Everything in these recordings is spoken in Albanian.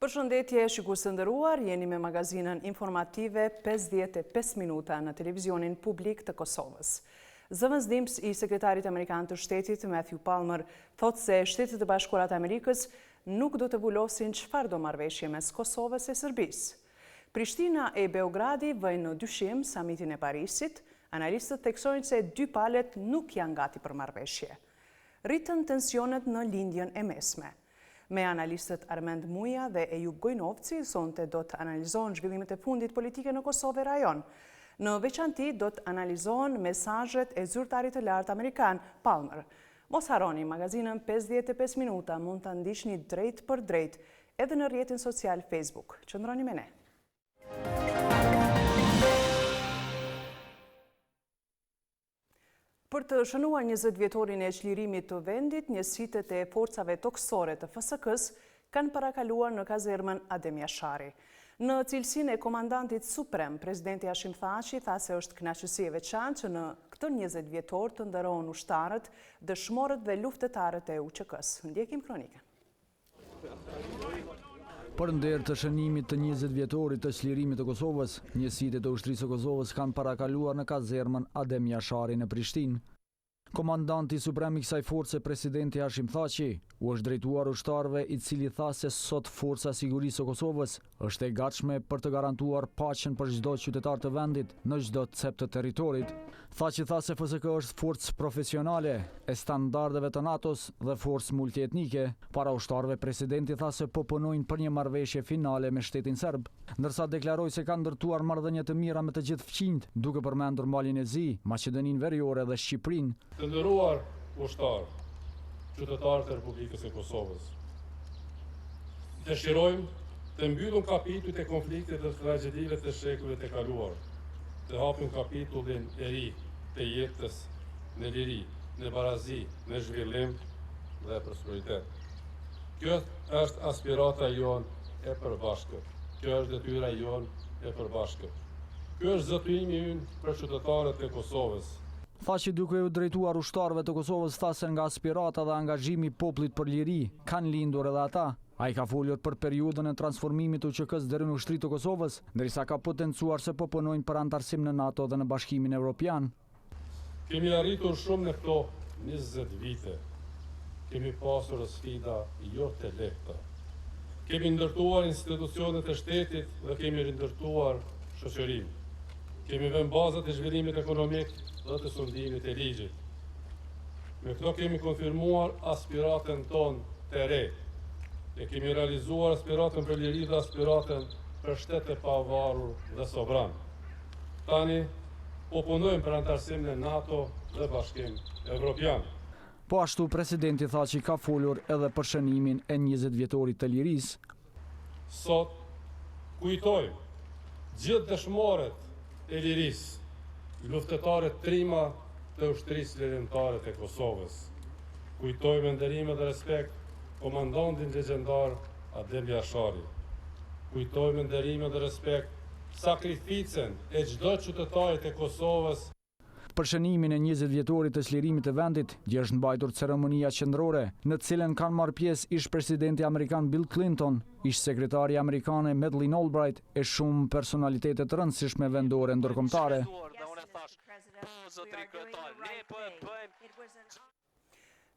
Përshëndetje, shikues të nderuar, jeni me magazinën informative 55 minuta në televizionin publik të Kosovës. Zëvendësdimës i sekretarit amerikan të shtetit, Matthew Palmer, thotë se Shtetet e Bashkuara të Amerikës nuk do të vulosin çfarëdo marrëveshje mes Kosovës e Serbisë. Prishtina e Beogradi vënë në dyshim samitin e Parisit, analistët theksojnë se dy palët nuk janë gati për marrëveshje. Rritën tensionet në lindjen e mesme. Me analistët Armend Muja dhe Ejub Gojnovci, sonte do të analizohen zhvillimet e fundit politike në Kosovë e rajon. Në veçanti do të analizohen mesazhet e zyrtarit të lartë amerikan, Palmer. Mos harroni, magazinën 55 minuta mund të ndiqni drejt për drejt edhe në rrjetin social Facebook. Qëndroni me ne. Për të shënuar 20 vjetorin e çlirimit të vendit, njësitet e forcave toksore të FSK-s kanë parakaluar në kazermën Adem Jashari. Në cilësinë e komandantit suprem, presidenti Hashim Thaçi tha se është kënaqësi e veçantë që në këtë 20 vjetor të nderohen ushtarët, dëshmorët dhe luftetarët e UÇK-s. Ndjekim kronikën. Për nder të shënimit të 20 vjetorit të çlirimit të Kosovës, njësitë e ushtrisë së Kosovës kanë parakaluar në kazermën Adem Jashari në Prishtinë. Komandanti suprem i kësaj force, presidenti Hashim Thaçi, u është drejtuar ushtarëve, i cili tha se sot Forca e Sigurisë së Kosovës është e gatshme për të garantuar paqen për çdo qytetar të vendit në çdo cep të territorit. Thaçi tha se FSK është forcë profesionale e standardeve të NATO-s dhe forcë multietnike. Para ushtarëve, presidenti tha se po punojnë për një marrëveshje finale me shtetin serb, ndërsa deklaroi se kanë ndërtuar marrëdhënie të mira me të gjithë fqinjt, duke përmendur Malin e Zi, Maqedoninë Veriore dhe Shqipërinë. Të nderuar ushtarë, qytetarët e Republikës së Kosovës, dëshirojmë të mbyllum kapitujt e konfliktit dhe tragjedive të shekullit e kaluar, të hapim kapitullin e ri të jetës në liri, në barazi, në zhvillim dhe prosperitet. Kjo është aspirata jonë e përbashkët. Kjo është detyra jonë e përbashkët. Kjo është zotëimi ynë për qytetarët e Kosovës. Thaçi duke u drejtuar ushtarëve të Kosovës tha se nga aspirata dhe angazhimi i popullit për liri kanë lindur edhe ata. Ai ka folur për periudhën e transformimit të UÇK-s deri në ushtri të Kosovës, ndërsa ka potencuar se po punojnë për antarësim në NATO dhe në Bashkimin Evropian. Kemi arritur shumë në këto 20 vite. Kemi pasur sfida jo të lehta. Kemi ndërtuar institucionet e shtetit dhe kemi rindërtuar shoqërinë. Kemi vënë bazat e zhvillimit ekonomik dhe të sundimit e ligjit. Me këto kemi konfirmuar aspiratën tonë të re. E kemi realizuar aspiratën për liri dhe aspiratën për shtetë e pavarur dhe sovran. Tani, po punojmë për antarësim në NATO dhe Bashkim Evropian. Po ashtu, presidenti Thaçi ka folur edhe për shënimin e 20 vjetorit të lirisë. Sot, kujtojmë gjithë dëshmorët e lirisë, luftetarët trima të ushtrisë lirimtare të Kosovës. Kujtojmë nderime dhe respekt komandantin legjendar Adem Jashari. Kujtojmë nderime dhe respekt sakrificën e çdo qytetarit të Kosovës. Për shënimin e 20 vjetorit të çlirimit të vendit, dje është mbajtur ceremonia qendrore, në të cilën kanë marrë pjesë ish presidenti amerikan Bill Clinton, ish sekretari amerikane Madeleine Albright e shumë personalitete të rëndësishme vendore ndërkombëtare.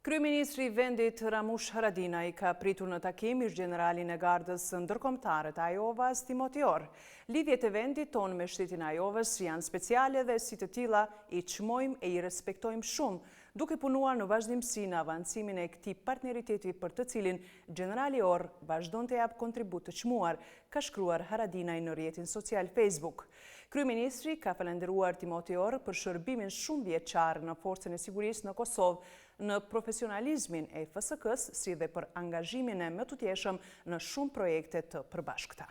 Kryeministri i vendit Ramush Haradinaj ka pritur në takim ish-gjeneralin e gardës ndërkombëtare të Ajovës, Timothy Orr. Lidhjet e vendit tonë me shtetin e Ajovës janë speciale dhe si të tilla i çmojmë e i respektojmë shumë, duke punuar në vazhdimsi në avancimin e këtij partneriteti për të cilin generali Orr vazhdon të jap kontribut të çmuar, ka shkruar Haradinaj në rrjetin social Facebook. Kryeministri ka falendëruar Timothy Orr për shërbimin shumë vjeçar në forcën e sigurisë në Kosovë, në profesionalizmin e FSK-s, si dhe për angazhimin e mëtutjeshëm në shumë projekte të përbashkëta.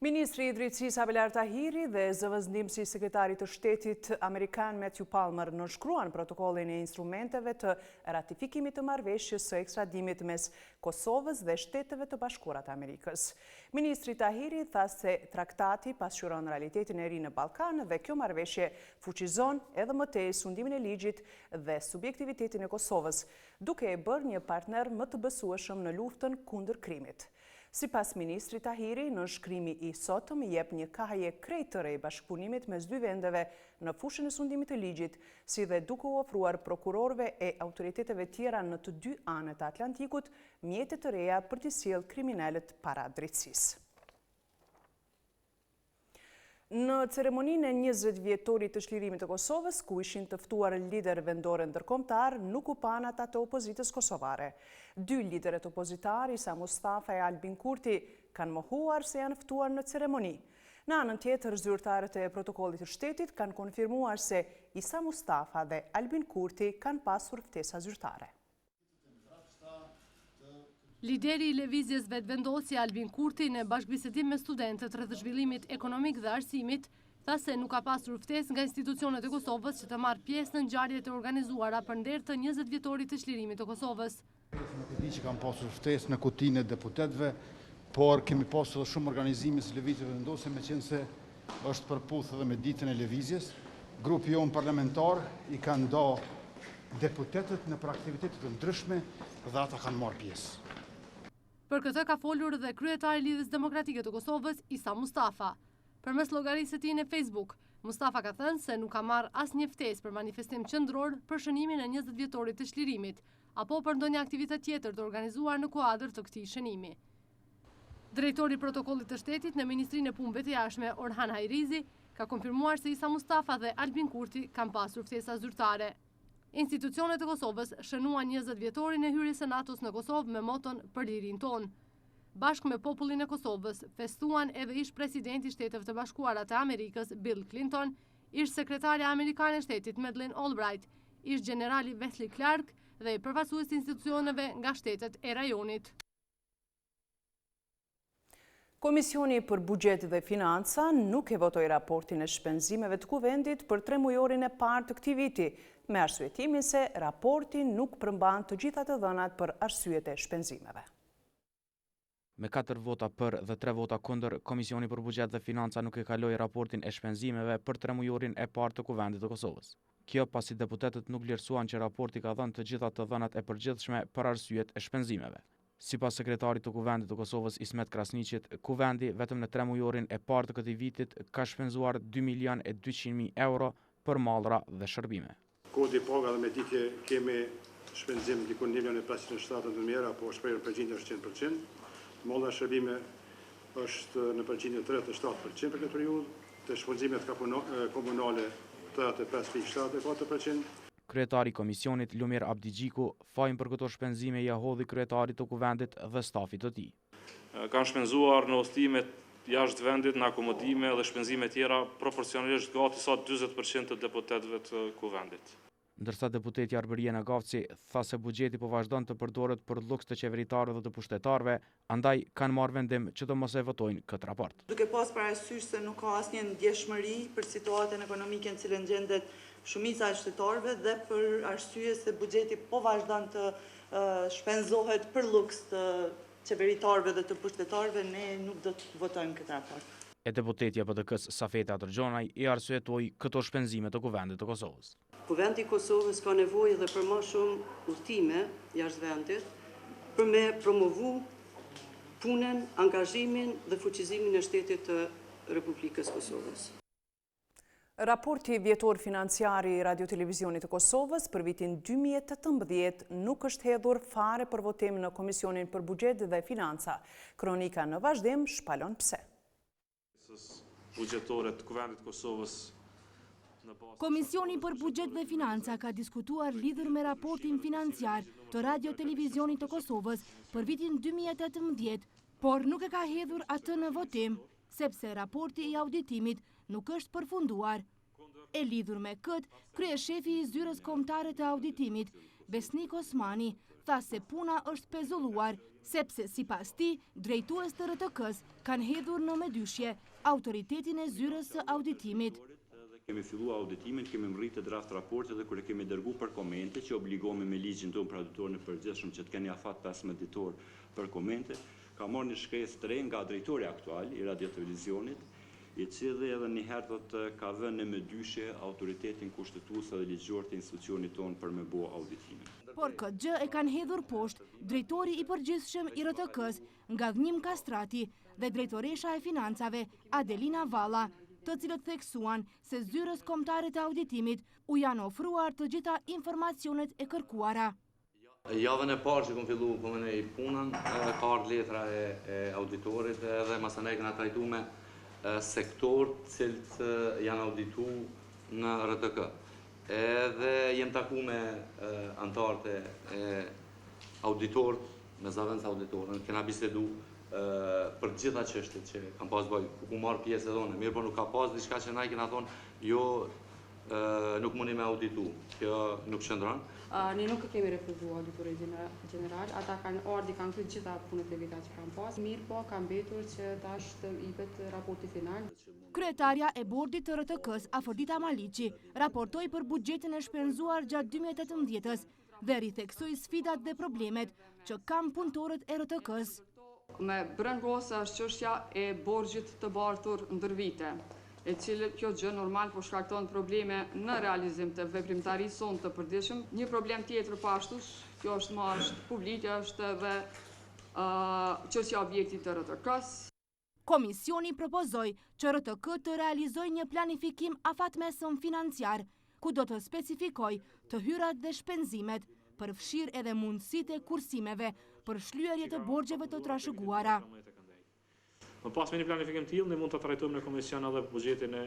Ministri i Drejtësisë Abel Tahiri dhe zëvendësimsi i sekretarit të shtetit amerikan Matthew Palmer nënshkruan protokollin e instrumenteve të ratifikimit të marrëveshjes së ekstradimit mes Kosovës dhe Shteteve të Bashkuara të Amerikës. Ministri Tahiri tha se traktati pasqyron realitetin e ri në Ballkan dhe kjo marrëveshje fuqizon edhe më tej sundimin e ligjit dhe subjektivitetin e Kosovës, duke e bërë një partner më të besueshëm në luftën kundër krimit. Sipas ministri Tahiri, nënshkrimi i sotëm jep një kahje krejtëre i bashkëpunimit mes dy vendeve në fushën e sundimit të ligjit, si dhe duke u ofruar prokurorëve e autoriteteve tjera në të dy anët e Atlantikut mjete të reja për të sjellë kriminalët para drejtësisë. Në ceremoninë e 20 vjetorit të çlirimit të Kosovës, ku ishin të ftuar lider vendore ndërkombëtar, nuk u pan ata të opozitës kosovare. Dy liderët opozitar, Isa Mustafa e Albin Kurti, kanë mohuar se janë ftuar në ceremoni. Në anën tjetër, zyrtarët e protokollit të shtetit kanë konfirmuar se Isa Mustafa dhe Albin Kurti kanë pasur ftesa zyrtare. Lideri i lëvizjes vetëvendosje Albin Kurti në bashkëbisedim me studentët rreth zhvillimit ekonomik dhe arsimit, tha se nuk ka pasur ftesë nga institucionet e Kosovës që të marrë pjesë në ngjarjet e organizuara për nder të 20 vjetorit të çlirimit të Kosovës. Nuk e di që kam pasur ftesë në kutinë e deputetëve, por kemi pasur edhe shumë organizime si lëvizje vetëvendosje, meqense është përputhur edhe me ditën e lëvizjes. Grupi jon parlamentar i ka nda deputetët në aktivitete të ndryshme dhe ata kanë marrë pjesë. Për këtë ka folur dhe kryetari i Lidhjes Demokratike të Kosovës, Isa Mustafa. Përmes llogarisë së tij në Facebook, Mustafa ka thënë se nuk ka marrë asnjë ftesë për manifestim qendror për shënimin e 20 vjetorit të çlirimit, apo për ndonjë aktivitet tjetër të organizuar në kuadër të këtij shënimi. Drejtori i protokollit të shtetit në Ministrinë e Punëve të Jashtme, Orhan Hajrizi, ka konfirmuar se Isa Mustafa dhe Albin Kurti kanë pasur ftesa zyrtare. Institucionet e Kosovës shënuan 20 vjetorin e hyrjes së NATO-s në Kosovë me moton për lirinë tonë. Bashkë me popullin e Kosovës festuan edhe ish presidenti i Shteteve të Bashkuara të Amerikës Bill Clinton, ish sekretarja amerikane e shtetit Madeleine Albright, ish generali Wesley Clark dhe i përfaqësues të institucioneve nga shtetet e rajonit. Komisioni për Buxhet dhe Financa nuk e votoi raportin e shpenzimeve të kuvendit për 3 mujorin e parë të këtij viti, me arsyetimin se raporti nuk përmban të gjitha të dhënat për arsyet e shpenzimeve. Me 4 vota për dhe 3 vota kundër, Komisioni për Buxhet dhe Financa nuk e kaloi raportin e shpenzimeve për 3 mujorin e parë të kuvendit të Kosovës. Kjo pasi deputetët nuk vlerësuan që raporti ka dhënë të gjitha të dhënat e përgjithshme për arsyet e shpenzimeve. Sipas sekretarit të kuvendit të Kosovës Ismet Krasniqit, kuvendi vetëm në 3 mujorin e parë të këtij vitit ka shpenzuar 2.200.000 euro për mallra dhe shërbime. Kodi paga dhe medike kemi shpenzim diku 1.570.000 euro, apo shprehur përgjithë është 100%. Mallra shërbime është në përgjithë 37% për këtë periudhë, të shpenzimet komunale 35.74%. Kryetari i komisionit Lumir Abdigjiku fajin për këto shpenzime ja hodhi kryetarit të kuvendit dhe stafit të tij. Kanë shpenzuar në udhëtime jashtë vendit, në akomodime dhe shpenzime tjera proporcionalisht gati sa 40% të deputetëve të kuvendit. Ndërsa deputeti Arbërien Agavci tha se buxheti po vazhdon të përdoret për luks të qeveritarëve dhe të pushtetarëve, andaj kanë marrë vendim që të mos e votojnë këtë raport. Duke pas parasysh se nuk ka asnjë ndjeshmëri për situatën ekonomike në cilën gjendet shumica e shtetarëve dhe për arsye se buxheti po vazhdon të shpenzohet për luks të qeveritarëve dhe të pushtetarëve, ne nuk do të votojmë këtë raport. E deputetja PDK-s Safeta Atërgjonaj i arsyetoi këto shpenzime të kuvendit të Kosovës. Kuvendi i Kosovës ka nevojë edhe për më shumë udhëtime jashtë vendit për me promovu punën, angazhimin dhe fuqizimin e shtetit të Republikës Kosovës. Raporti vjetor financiar i Radio-Televizionit të Kosovës për vitin 2018 nuk është hedhur fare për votim në Komisionin për Buxhet dhe Financa. Kronika në vazhdim shpalon pse. Buxhetore të Kuvendit të Kosovës. Komisioni për Buxhet dhe Financa ka diskutuar lidhur me raportin financiar të Radio-Televizionit të Kosovës për vitin 2018, por nuk e ka hedhur atë në votim, sepse raporti i auditimit nuk është përfunduar. E lidhur me këtë, kryeshefi i zyrës kombëtare të auditimit, Besnik Osmani, tha se puna është pezulluar, sepse sipas tij, drejtues të RTK-s kanë hedhur në medyshje autoritetin e zyrës së auditimit. Kemi filluar auditimin, kemi mbritur draft raporti dhe kur e kemi dërguar për komente, që obligohemi me ligjin tonë për auditorin e përgjithshëm që të keni afat 15 ditor për komente, ka marrë një shkresë të re nga drejtori aktual i Radio Televizionit, i cili edhe një herë ka vënë në medyshje autoritetin kushtetues dhe ligjor të institucionit tonë për me bë auditimin. Por këtë gjë e kanë hedhur poshtë drejtori i përgjithshëm i RTK-s, Ngadhnim Kastrati, dhe drejtoresha e financave, Adelina Valla, të cilët theksuan se zyrës kombëtare të auditimit u janë ofruar të gjitha informacionet e kërkuara. Javën e parë që kom fillu i punën, ka ardhur letra e auditorit dhe masanej këna trajtu me sektor cilët janë auditu në RTK. Edhe jem taku me antarët e auditorët, me zavendës auditorën, kena bisedu për gjitha çështjet që kam pas bëj, ku marr pjesë edhe unë, mirë po nuk ka pas diçka që na i kena thonë, jo nuk mundi me auditu, kjo nuk qëndron. Ne nuk e kemi refuzuar auditorit general, ata kanë ardhi, kanë kryer gjitha punët e veta që kanë pas, mirë po ka mbetur që tash të jepet raporti final. Kryetarja e bordit të RTK-s, Afrodita Maliqi, raportoi për buxhetin e shpenzuar gjatë 2018-s dhe ritheksoi sfidat dhe problemet që kanë punëtorët e RTK-s. Me brengosë është çështja e borxhit të bartur ndër vite, e cilë kjo gjë normal po shkakton probleme në realizim të veprimtarisë sonë të përditshëm. Një problem tjetër pashtush, kjo është më është publike, është edhe çështja objektit të RTK-s. Komisioni propozoi që RTK të realizojë një planifikim afatmesëm financiar, ku do të specifikojë të hyrat dhe shpenzimet, përfshirë edhe mundësitë e kursimeve për shlyerje të borxheve të trashëguara. Më pas me një planifikim tillë, ne mund të trajtojmë në komision edhe buxhetin e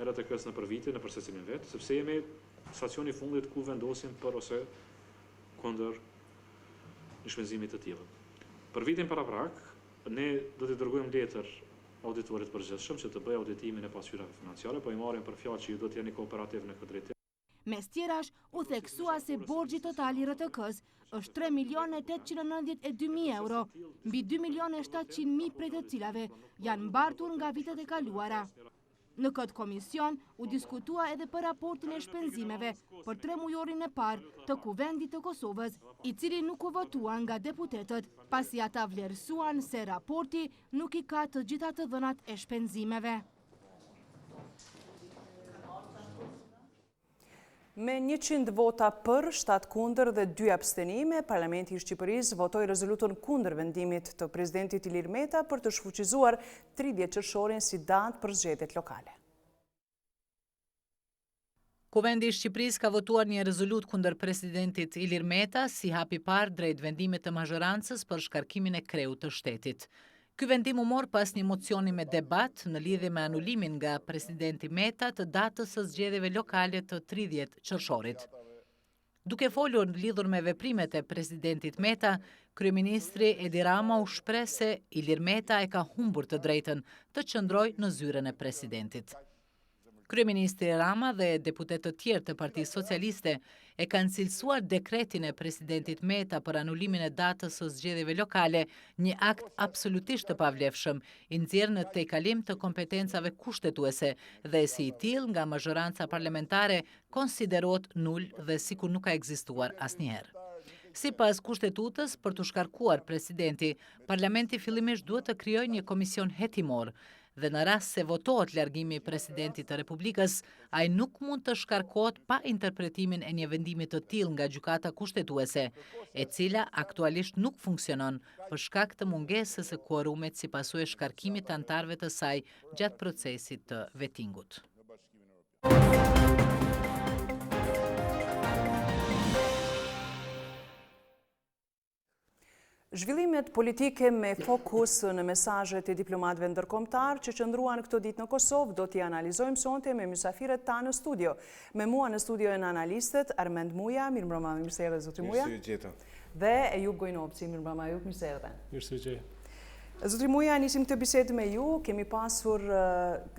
RTK-s në për vitin, në për secilin vet, sepse jemi stacioni i fundit ku vendosim për ose kundër një shpenzimi të tillë. Për vitin paraprak, ne do t'i dërgojmë letër auditorit përgjithshëm që të bëjë auditimin e pasqyrave financiare, po i marrim për fjalë që ju do të jeni kooperativ në këtë drejtim. Mes tjerash, u theksua se borxhi total i RTK-s është 3.892.000 euro, mbi 2.700.000 prej të cilave janë mbartur nga vitet e kaluara. Në këtë komision u diskutua edhe për raportin e shpenzimeve për 3 mujorin e parë të Kuvendit të Kosovës, i cili nuk u votua nga deputetët, pasi ata vlerësuan se raporti nuk i ka të gjitha të dhënat e shpenzimeve. Me 100 vota për, 7 kundër dhe 2 abstenime, Parlamenti i Shqipërisë votoi rezolutën kundër vendimit të presidentit Ilir Meta për të shfuqizuar 30 qershorin si datë për zgjedhjet lokale. Kuvendi i Shqipërisë ka votuar një rezolutë kundër presidentit Ilir Meta si hap i parë drejt vendimit të mazhorancës për shkarkimin e kreut të shtetit. Ky vendim u mor pas një mocioni me debat në lidhje me anulimin nga presidenti Meta të datës së zgjedhjeve lokale të 30 qershorit. Duke folur lidhur me veprimet e presidentit Meta, kryeministri Edi Rama u shpreh se Ilir Meta e ka humbur të drejtën të qëndrojë në zyrën e presidentit. Kryeministri Rama dhe deputet të tjerë të Partisë Socialiste e kanë cilësuar dekretin e presidentit Meta për anulimin e datës së zgjedhjeve lokale një akt absolutisht të pavlefshëm, i nxjerrë në tejkalim të kompetencave kushtetuese dhe si i tillë nga mazhoranca parlamentare konsiderohet nul dhe sikur nuk ka ekzistuar asnjëherë. Sipas kushtetutës, për të shkarkuar presidenti, parlamenti fillimisht duhet të krijojë një komision hetimor, dhe në rast se votohet largimi i presidentit të Republikës, ai nuk mund të shkarkohet pa interpretimin e një vendimi të tillë nga gjykata kushtetuese, e cila aktualisht nuk funksionon për shkak të mungesës së kuorumit si pasojë e shkarkimit të anëtarëve të saj gjatë procesit të vetingut. Zhvillimet politike me fokus në mesazhet e diplomatëve ndërkombëtar që qëndruan këtë ditë në Kosovë do t'i analizojmë sonte me mysafirët tanë në studio. Me mua në studio janë analistët Armend Muja, mirëmbrëma, mirëserdhje zotri Muja. Mirëserdhje. Dhe Ejub Gojnovci, mirëmbrëma Ejub, mirëserdhje. Mirëserdhje. Zotri Muja, nisim këtë bisedë me ju, kemi pasur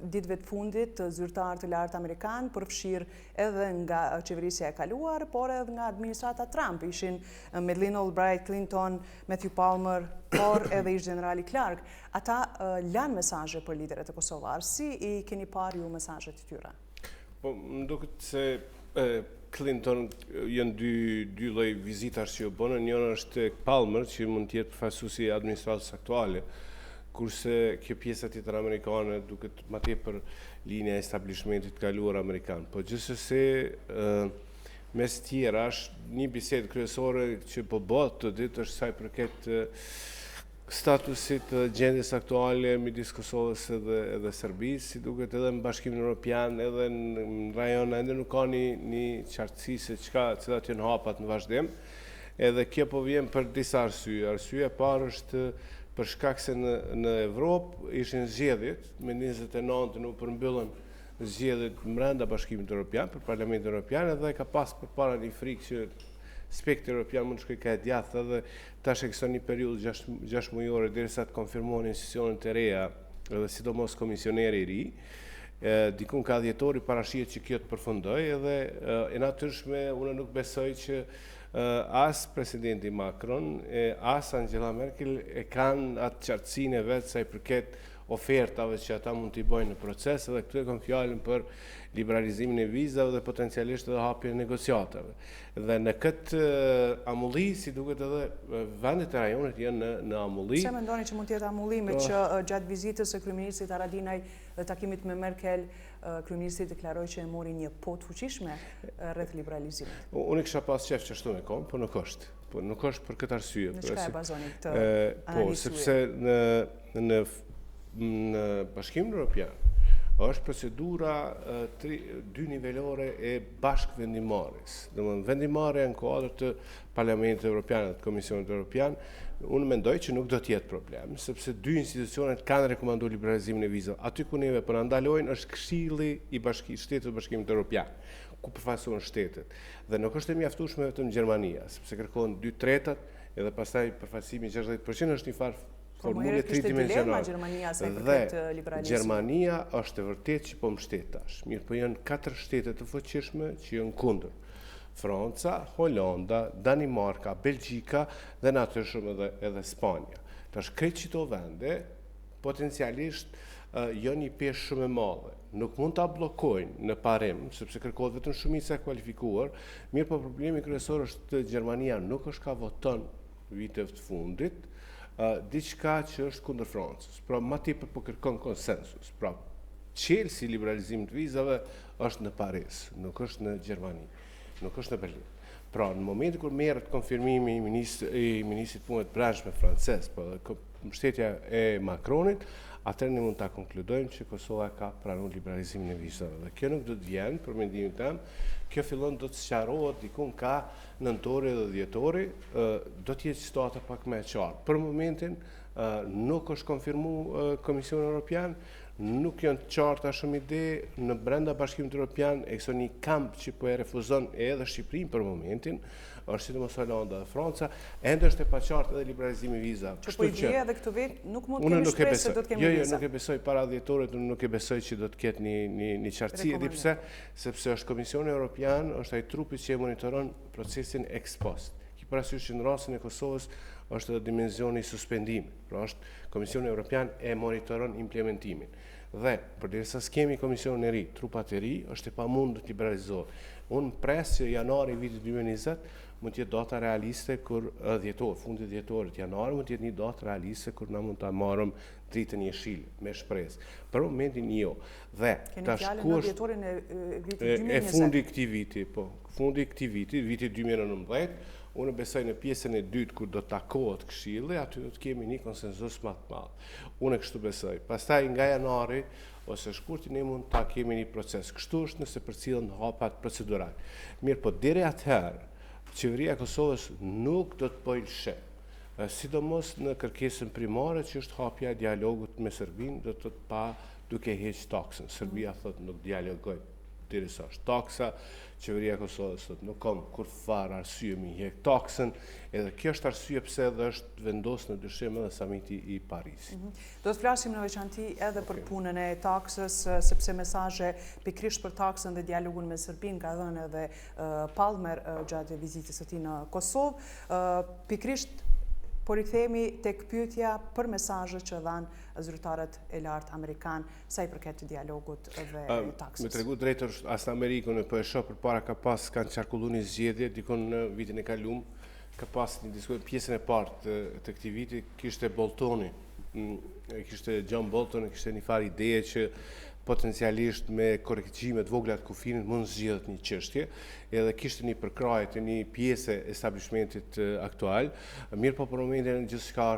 ditëve të fundit zyrtar të lartë Amerikanë, përfshirë edhe nga qeverisja e kaluar, por edhe nga administrata Trump. Ishin Madeleine Albright, Clinton, Matthew Palmer, por edhe ish generali Clark. Ata lanë mesazhe për lideret e kosovarë. Si i keni parë ju mesazhet të tyra? Po, më duket se Clinton janë dy lloj vizitash që u bënë, njëra është Palmer, që mund të jetë përfaqësuesi i administratës aktuale, kurse kjo pjesa tjetër amerikane duket më tepër linja e establishmentit të kaluar amerikan. Po gjithsesi mes tjera është një bisedë kryesore që po bëhet të ditë është sa i përket statusit të gjendjes aktuale midis Kosovës edhe Serbisë, si duket edhe në Bashkimin Evropian, edhe në rajon, ende nuk ka një qartësi se cilat janë hapat në vazhdim. Edhe kjo po vjen për disa arsye. Arsyeja e parë është për shkak se në Evropë ishin zgjedhjet, me 29 nuk përmbyllën zgjedhjet brenda Bashkimit Evropian, për Parlamentin Evropian, edhe ka pas përpara një frikë që spektri Evropian mund shkoj ka e djathtë edhe tash e kësa një periudhë 6 mujore derisa të konfirmohen institucionet e reja edhe sidomos komisioneri i ri. Dikun ka dhjetori parashihet që kjo të përfundoj edhe e natyrshme unë nuk besoj që as presidenti Macron, as Angela Merkel e kanë atë qartësinë e vetë sa i përket ofertave që ata mund t'i bëjnë në proces, edhe këtu e kam fjalën për liberalizimin e vizave dhe potencialisht edhe hapjen e negociatave. Dhe në këtë amulli, si duket edhe vendet e rajonet janë në amulli. Pse mendoni që mund të jetë amulli me që gjatë vizitës së kryeministrit Haradinaj dhe takimit me Merkel, kryeministri deklaroi që e mori një pot fuqishme rreth liberalizimit? Unë kisha pas qef që ashtu me kom, po nuk është. Po nuk është për këtë arsye. Në çka e bazoni këtë analizë? Po, sepse në Bashkimin Evropian është procedura 2 nivelore e bashkëvendimmarrjes. Domethënë vendimarrja në kuadër të Parlamentit Evropian dhe të Komisionit Evropian, unë mendoj që nuk do të jetë problem, sepse 2 institucionet kanë rekomanduar liberalizimin e vizave. Aty ku neve po na ndalojnë është Këshilli i Shtetit të Bashkimit Evropian, ku përfaqësohen shtetet. Dhe nuk është e mjaftueshme vetëm Gjermania, sepse kërkohen 2/3 edhe pastaj përfaqësimi 60% është një farë formule tridimensionale. Dhe Gjermania është e vërtetë që po mbështet tash. Mirë, po janë 4 shtete të fuqishme që janë kundër. Franca, Holanda, Danimarka, Belgjika dhe natyrshëm edhe Spanja. Tash krejt këto vende potencialisht janë një peshë shumë e madhe. Nuk mund ta bllokojnë në parim, sepse kërkohet vetëm shumica e kualifikuar. Mirë, po problemi kryesor është që Gjermania nuk është ka voton viteve të fundit diçka që është kundër Francës. Pra, ma tepër po kërkon konsensus. Pra, çelësi liberalizimit të vizave është në Paris, nuk është në Gjermani, nuk është në Berlin. Pra, në momentin kur merret konfirmimi i ministrit punëve të brendshme francez, po mbështetja e Macronit, atëherë ne mund ta konkludojmë që Kosova ka pranuar liberalizimin e vizave. Dhe kjo nuk do të vjen, për mendimin tim, kjo fillon do të sqarohet dikun ka nëntori dhe dhjetori, do të jetë situata pak më e qartë. Për momentin nuk është konfirmuar Komisioni Evropian, nuk janë të qarta shumë ide në brenda Bashkimit Evropian, e këso një kamp që po e refuzon edhe Shqipërinë për momentin, është sidomos Holanda dhe Franca, ende është e paqartë edhe liberalizimi i vizave. Që po i bie edhe këtë vit, nuk mund të kemi shpresë se do të kemi viza. Jo, nuk e besoj para dhjetorit, unë nuk e besoj që do të ketë një qartësi, edhe pse, sepse është Komisioni Evropian, është ai trupi që e monitoron procesin ex post. Ki parasysh që në rastin e Kosovës është edhe dimensioni i suspendimit. Pra është Komisioni Evropian e monitoron implementimin. Dhe përderisa s'kemi komisionin e ri, trupat e ri, është e pamundur të liberalizohet. Unë pres që janari i vitit 2020 mund të jetë data realiste kur fundi dhjetorit janar mund të jetë një datë realiste kur na mund ta marrim dritën jeshile me shpresë. Për momentin jo. Dhe tash ku është dhjetorin e vitit 2020? E fundi i këtij viti, po. Fundi i këtij viti, viti 2019, unë besoj në pjesën e dytë kur do të takohet Këshilli, aty do të kemi një konsenzus më të madh. Unë kështu besoj. Pastaj nga janari ose shkurti ne mund ta kemi një proces. Kështu është nëse përcillen hapat procedurale. Mirë, po deri atëherë qeveria e Kosovës nuk do të bëjë lëshe, sidomos në kërkesën primare që është hapja e dialogut me Serbinë, do të pa duke heq taksën. Serbia thotë nuk dialogoj deri sa është taksa. Qeveria e Kosovës thotë nuk kam kur farë arsye mi hjek taksën, edhe kjo është arsye pse edhe është vendosur në dyshim edhe samiti i Parisit. Do të flasim në veçanti edhe për punën e taksës, sepse mesazhe pikërisht për taksën dhe dialogun me Serbinë ka dhënë edhe Palmer gjatë vizitës së tij në Kosovë. Pikërisht po rikthehemi tek pyetja për mesazhet që dhanë zyrtarët e lartë amerikan sa i përket dialogut dhe taksës. Me tregu drejtër, as në Amerikën po e shoh përpara ka pas kanë qarkulluar një zgjedhje dikon në vitin e kaluar, ka pas një diskutim pjesën e parë të këtij viti kishte Boltoni, kishte John Bolton, kishte një farë ideje që potencialisht me korrigjime të vogla të kufinit mund zgjidhet një çështje, edhe kishte një përkrahje të një pjese e establishmentit aktual. Mirë po për momentin gjithçka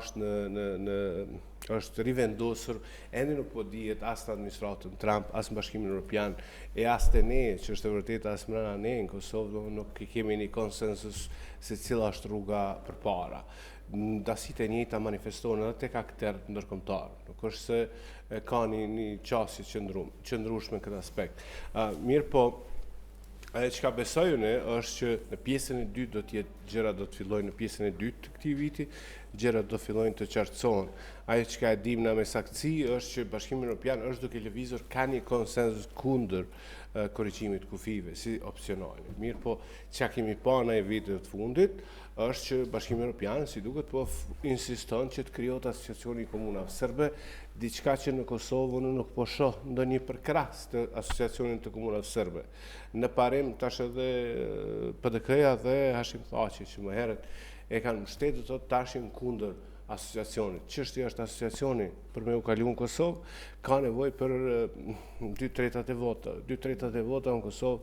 është rivendosur, ende nuk po dihet as në administratën Trump, as në Bashkimin Evropian, e as te ne, që është e vërtetë as brenda ne në Kosovë, nuk kemi një konsensus se cila është rruga përpara. Dasitë e njëjta manifestohen edhe tek aktorët ndërkombëtar. Nuk është se ka një qasje qëndrueshme në këtë aspekt. Mirë po, ajo çka besoj unë është që në pjesën e dytë do të jetë gjërat do të fillojnë në pjesën e dytë të këtij viti, gjërat do fillojnë të qartësohen. Ajo çka e dim na me saktësi është që Bashkimi Evropian është duke lëvizur ka një konsenzus kundër korrigjimit të kufive si opsionale. Mirë po, çka kemi pa në vitet të fundit është që Bashkimi Evropian, si duket, po insiston që të krijohet asociacioni i komunave serbe, diçka që në Kosovë unë nuk po shoh ndonjë përkrahas të asociacionit të komunave serbe. Në parim tash edhe PDK-ja dhe Hashim Thaçi që më herët e kanë mbështetur thotë tashin kundër asociacionit. Çështja është asociacioni për me u kalu në Kosovë ka nevojë për 2/3 e vota. 2/3 e vota në Kosovë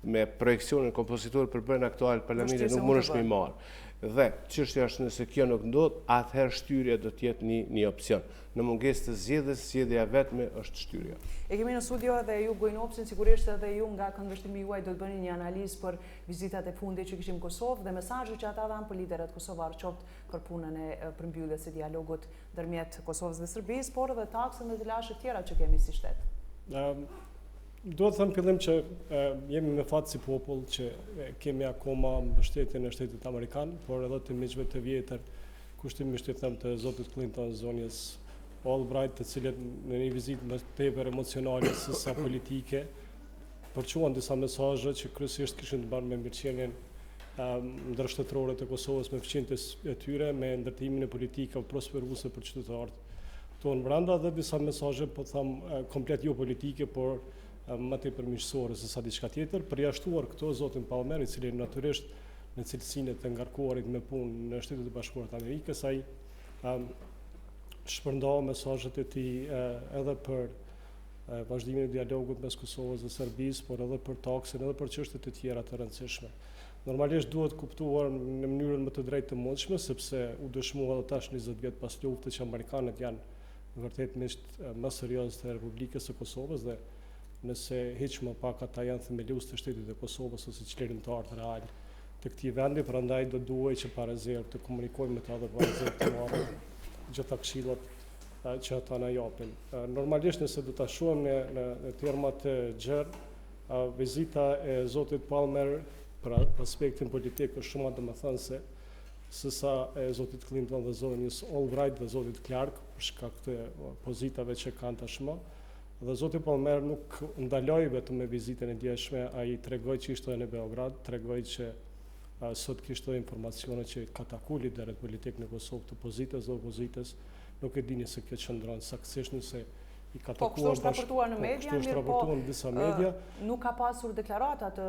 me projekcionin kompozitor për brenda aktual parlamentit nuk mundesh me marr. Dhe çështja është nëse kjo nuk ndodh, atëherë shtyrja do të jetë një opsion. Në mungesë të zgjedhjes, zgjedhja vetme është shtyrja. E kemi në studio edhe ju Gojnopsin, sigurisht edhe ju nga këndvështrimi juaj do të bëni një analizë për vizitat e fundit që kishim në Kosovë dhe mesazhet që ata dhanë për liderët kosovar, qoftë për punën e përmbylljes së dialogut ndërmjet Kosovës dhe Serbisë, por edhe taksën dhe të lashe tjera që kemi si shtet. Do të them fillim që jemi me fat si popull që kemi akoma mbështetjen e Shtetit Amerikan, por edhe të miqve të vjetër, kushtimisht i them të zotit Clinton, zonjës Albright, të cilët në një vizitë më tepër emocionale se sa politike, përçuan disa mesazhe që kryesisht kishin të bënë me mirëqenien ndërshtetrore të Kosovës, me fqinjtjes e tyre, me ndërtimin e politikave prosperuese për qytetarët tonë brenda dhe disa mesazhe, po them, komplet jo politike, por më tepër miqësore se sa diçka tjetër, përjashtuar këto zotin Palmer, i cili natyrisht në cilësinë të ngarkuarit me punë në Shtetet e Bashkuara të Amerikës, ai shpërndau mesazhet e tij edhe për vazhdimin e dialogut mes Kosovës dhe Serbisë, por edhe për taksën, edhe për çështje të tjera të rëndësishme. Normalisht duhet kuptuar në mënyrën më të drejtë të mundshme, sepse u dëshmua edhe tash 20 vjet pas luftës që amerikanët janë vërtetëmisht më serioz të Republikës së Kosovës dhe nëse hiç më pak ata janë themelues të Shtetit të Kosovës ose qëllimtar të real të këtij vendi, prandaj do duhet që pa rezervë të komunikojmë me ta dhe pa rezervë të marrim gjitha këshillat që ata na japin. Normalisht nëse do ta shohim në terma të gjerë, vizita e zotit Palmer për aspektin politik është shumë më domethënëse se sa e zotit Clinton dhe zonjës Albright dhe zotit Clark për shkak të pozitave që kanë tashmë. Dhe zoti Palmer nuk ndaloi vetëm me vizitën e djeshme, ai tregoi që ishte në Beograd, tregoi që sot kishte informacione që ka takuar liderët politik në Kosovë të pozitës dhe opozitës, nuk e dini se kjo qëndron saktësisht nëse i ka takuar. Kështu është raportuar në media, kështu është raportuar në disa media. Nuk ka pasur deklarata të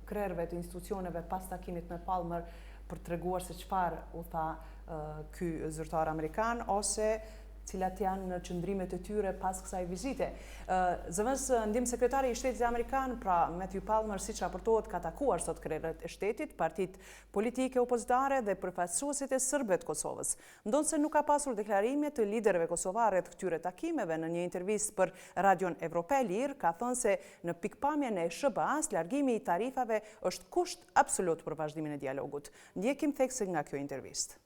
krerëve të institucioneve pas takimit me Palmer për treguar se çfarë u tha ky zyrtar amerikan ose cilat janë në qëndrimet e tyre pas kësaj vizite. Zëvendës ndihmë sekretari i Shtetit Amerikan, pra Matthew Palmer, siç raportohet, ka takuar sot krerët e shtetit, partitë politike opozitare dhe përfaqësuesit e serbëve të Kosovës. Ndonse nuk ka pasur deklarime të liderëve kosovarë rreth këtyre takimeve, në një intervistë për Radion RTK Lir, ka thënë se në pikpamjen e SBA-s, largimi i tarifave është kusht absolut për vazhdimin e dialogut. Ndjekim thekse nga kjo intervistë.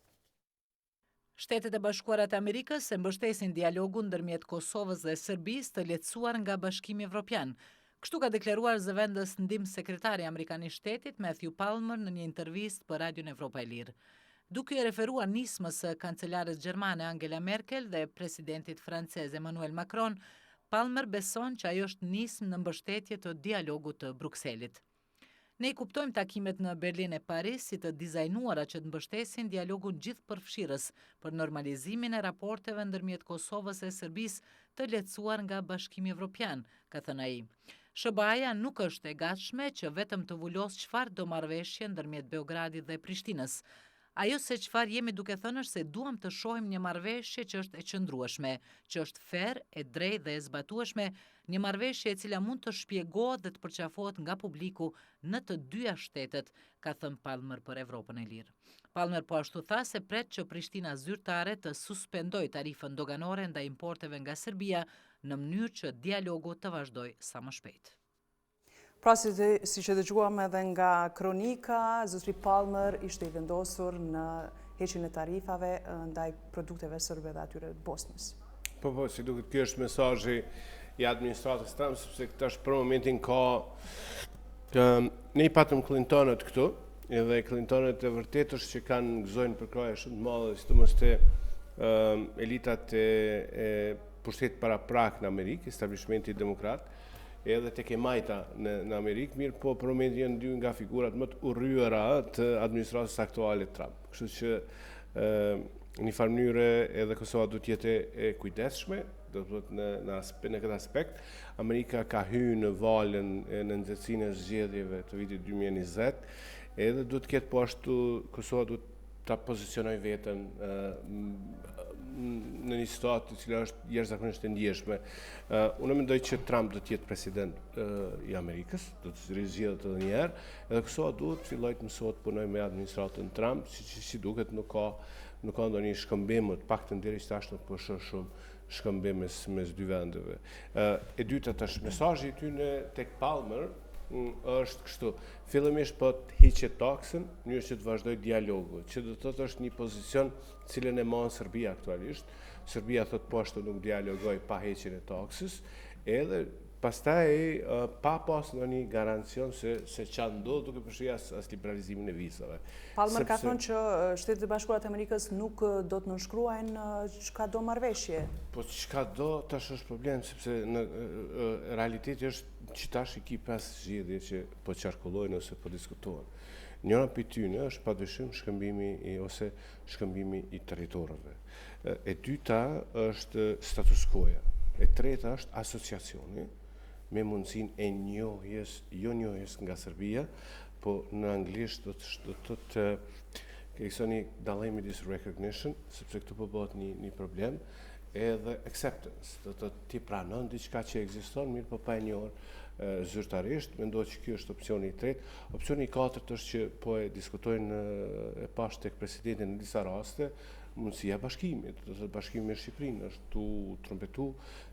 Shtetet e Bashkuara të Amerikës e mbështesin dialogun ndërmjet Kosovës dhe Serbisë të lehtësuar nga Bashkimi Evropian. Kështu ka deklaruar zëvendës ndim sekretari amerikan i shtetit Matthew Palmer në një intervistë për Radion Evropa e Lirë. Duke referuar nismës së kancelares gjermane Angela Merkel dhe presidentit francez Emmanuel Macron, Palmer beson që ajo është nismë në mbështetje të dialogut të Brukselit. Ne I kuptojmë takimet në Berlin e Paris si të dizajnuara që të mbështesin dialogun gjithëpërfshirës për normalizimin e raporteve ndërmjet Kosovës e Serbisë të lehtësuar nga Bashkimi Evropian, ka thënë ai. SBA-ja nuk është e gatshme që vetëm të vulosë çfarë do marrëveshje ndërmjet Beogradit dhe Prishtinës. Ajo se çfarë jemi duke thënë është se duam të shohim një marrëveshje që është e qëndrueshme, që është fair, e drejtë dhe e zbatueshme, një marrëveshje e cila mund të shpjegohet dhe të përqafohet nga publiku në të dyja shtetet, ka thënë Palmer për Evropën e Lirë. Palmer po ashtu tha se pret që Prishtina zyrtare të suspendojë tarifën doganore ndaj importeve nga Serbia në mënyrë që dialogu të vazhdojë sa më shpejt. Pra, si që dëgjuam edhe nga kronika, zotri Palmer ishte I vendosur në heqjen e tarifave ndaj produkteve serbe dhe atyre Bosnës. Po, si duket ky është mesazhi I administratës Trump, sepse tash për momentin ka ne I patëm Clintonët këtu, edhe Clintonët e vërtet është që kanë gëzojnë për kraje shumë të madhe, sidomos te elitat e pushtetit para prak në Amerikë, establishmenti demokrat, edhe tek e majta në Amerikë, mirë po për momentin janë dy nga figurat më të urryera të administratës aktuale Trump. Kështu që në farë mënyrë edhe Kosova duhet të jetë e kujdesshme, do të thotë në këtë aspekt. Amerika ka hyrë në valën në nxehtësinë e zgjedhjeve të vitit 2020, edhe duhet të ketë po ashtu Kosova duhet ta pozicionojë veten në një situatë e cila është jashtëzakonisht e ndjeshme. Unë mendoj që Trump do të jetë president I Amerikës, do të rizgjedhet edhe një herë, edhe Kosova duhet filloj të mësohet të punojë me administratën Trump, si duket nuk ka ndonjë shkëmbim, të paktën deri tash nuk po shoh shumë shkëmbim mes dy vendeve. E dyta tash mesazhi I tyre tek Palmer është kështu, fillimisht po të hiqet taksën, në mënyrë që të vazhdojë dialogu, që do të thotë është një pozicion cilën e mon Serbia aktualisht. Serbia thotë po ashtu nuk dialogoj pa heqjen e taksës, edhe pastaj pa pas ndonjë garancion se ç'a ndodh duke përfshirë as liberalizimin e vizave. Palmer ka thënë që Shtetet e Bashkuara të Amerikës nuk do të nënshkruajnë çka do marrëveshje. Po çka do tash është problem, sepse në realiteti është që tash I ki 5 zgjedhje që po qarkullojnë ose po diskutohen. Njëra prej tyre është padyshim shkëmbimi I territoreve. E dyta është status quo-ja. E treta është asociacioni me mundësinë e njohjes nga Serbia, po në anglisht do të thotë një dallim midis recognition, sepse këtu po bëhet një problem, edhe acceptance, do të ti pranon diçka që ekziston, mirë po pa e njohur zyrtarisht. Mendoj që ky është opsioni I tretë. Opsioni I katërt është që po e diskutojnë e pash tek presidenti në disa raste, mundësia e bashkimit, do të thotë bashkimi me Shqipërinë është tu trompetu,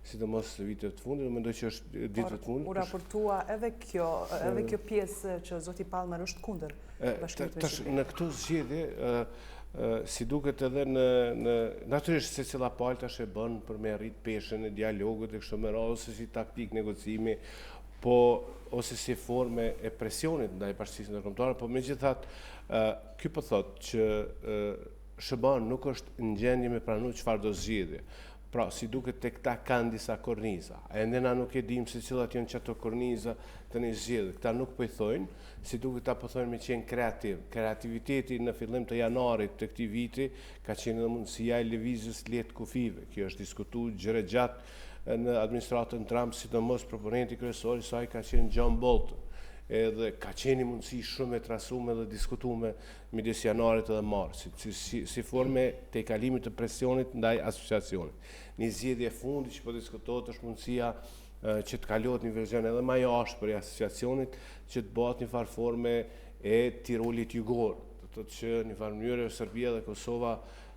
sidomos vitet të fundit, mendoj që është ditëve të fundit. U raportua edhe kjo pjesë që zoti Palmer është kundër bashkimit me Shqipërinë. Në këto zgjedhje si duket edhe natyrisht se cila palë tash e bën për me rrit peshën e dialogut e kështu me radhë, ose si taktik negocimi, po ose si forme e presionit ndaj bashkisë ndërkombëtare, po megjithatë ky po thotë që SBA nuk është në gjendje me pranu çfarë do zgjidhje. Pra, si duket tek ta kanë disa korniza. Ende na nuk e dim se cilat janë çato korniza të një zgjedhje. Këta nuk po I thojnë, si duket ta po thojnë me qenë kreativ. Kreativiteti në fillim të janarit të këtij viti ka qenë edhe mundësia e lëvizjes lehtë kufive. Kjo është diskutuar gjëre gjatë në administratën Trump, sidomos proponenti kryesor I saj ka qenë John Bolton. Edhe ka qenë mundësi shumë e trasume dhe diskutume midis janarit edhe marsit, si forme të kalimit të presionit ndaj asociacionit. Një zgjedhje fundi që po diskutohet është mundësia që të kalohet një verzion edhe më I ashpër I asociacionit, që të bëhet një farë forme e Tirolit jugor. Do të thotë që në një farë mënyrë Serbia dhe Kosova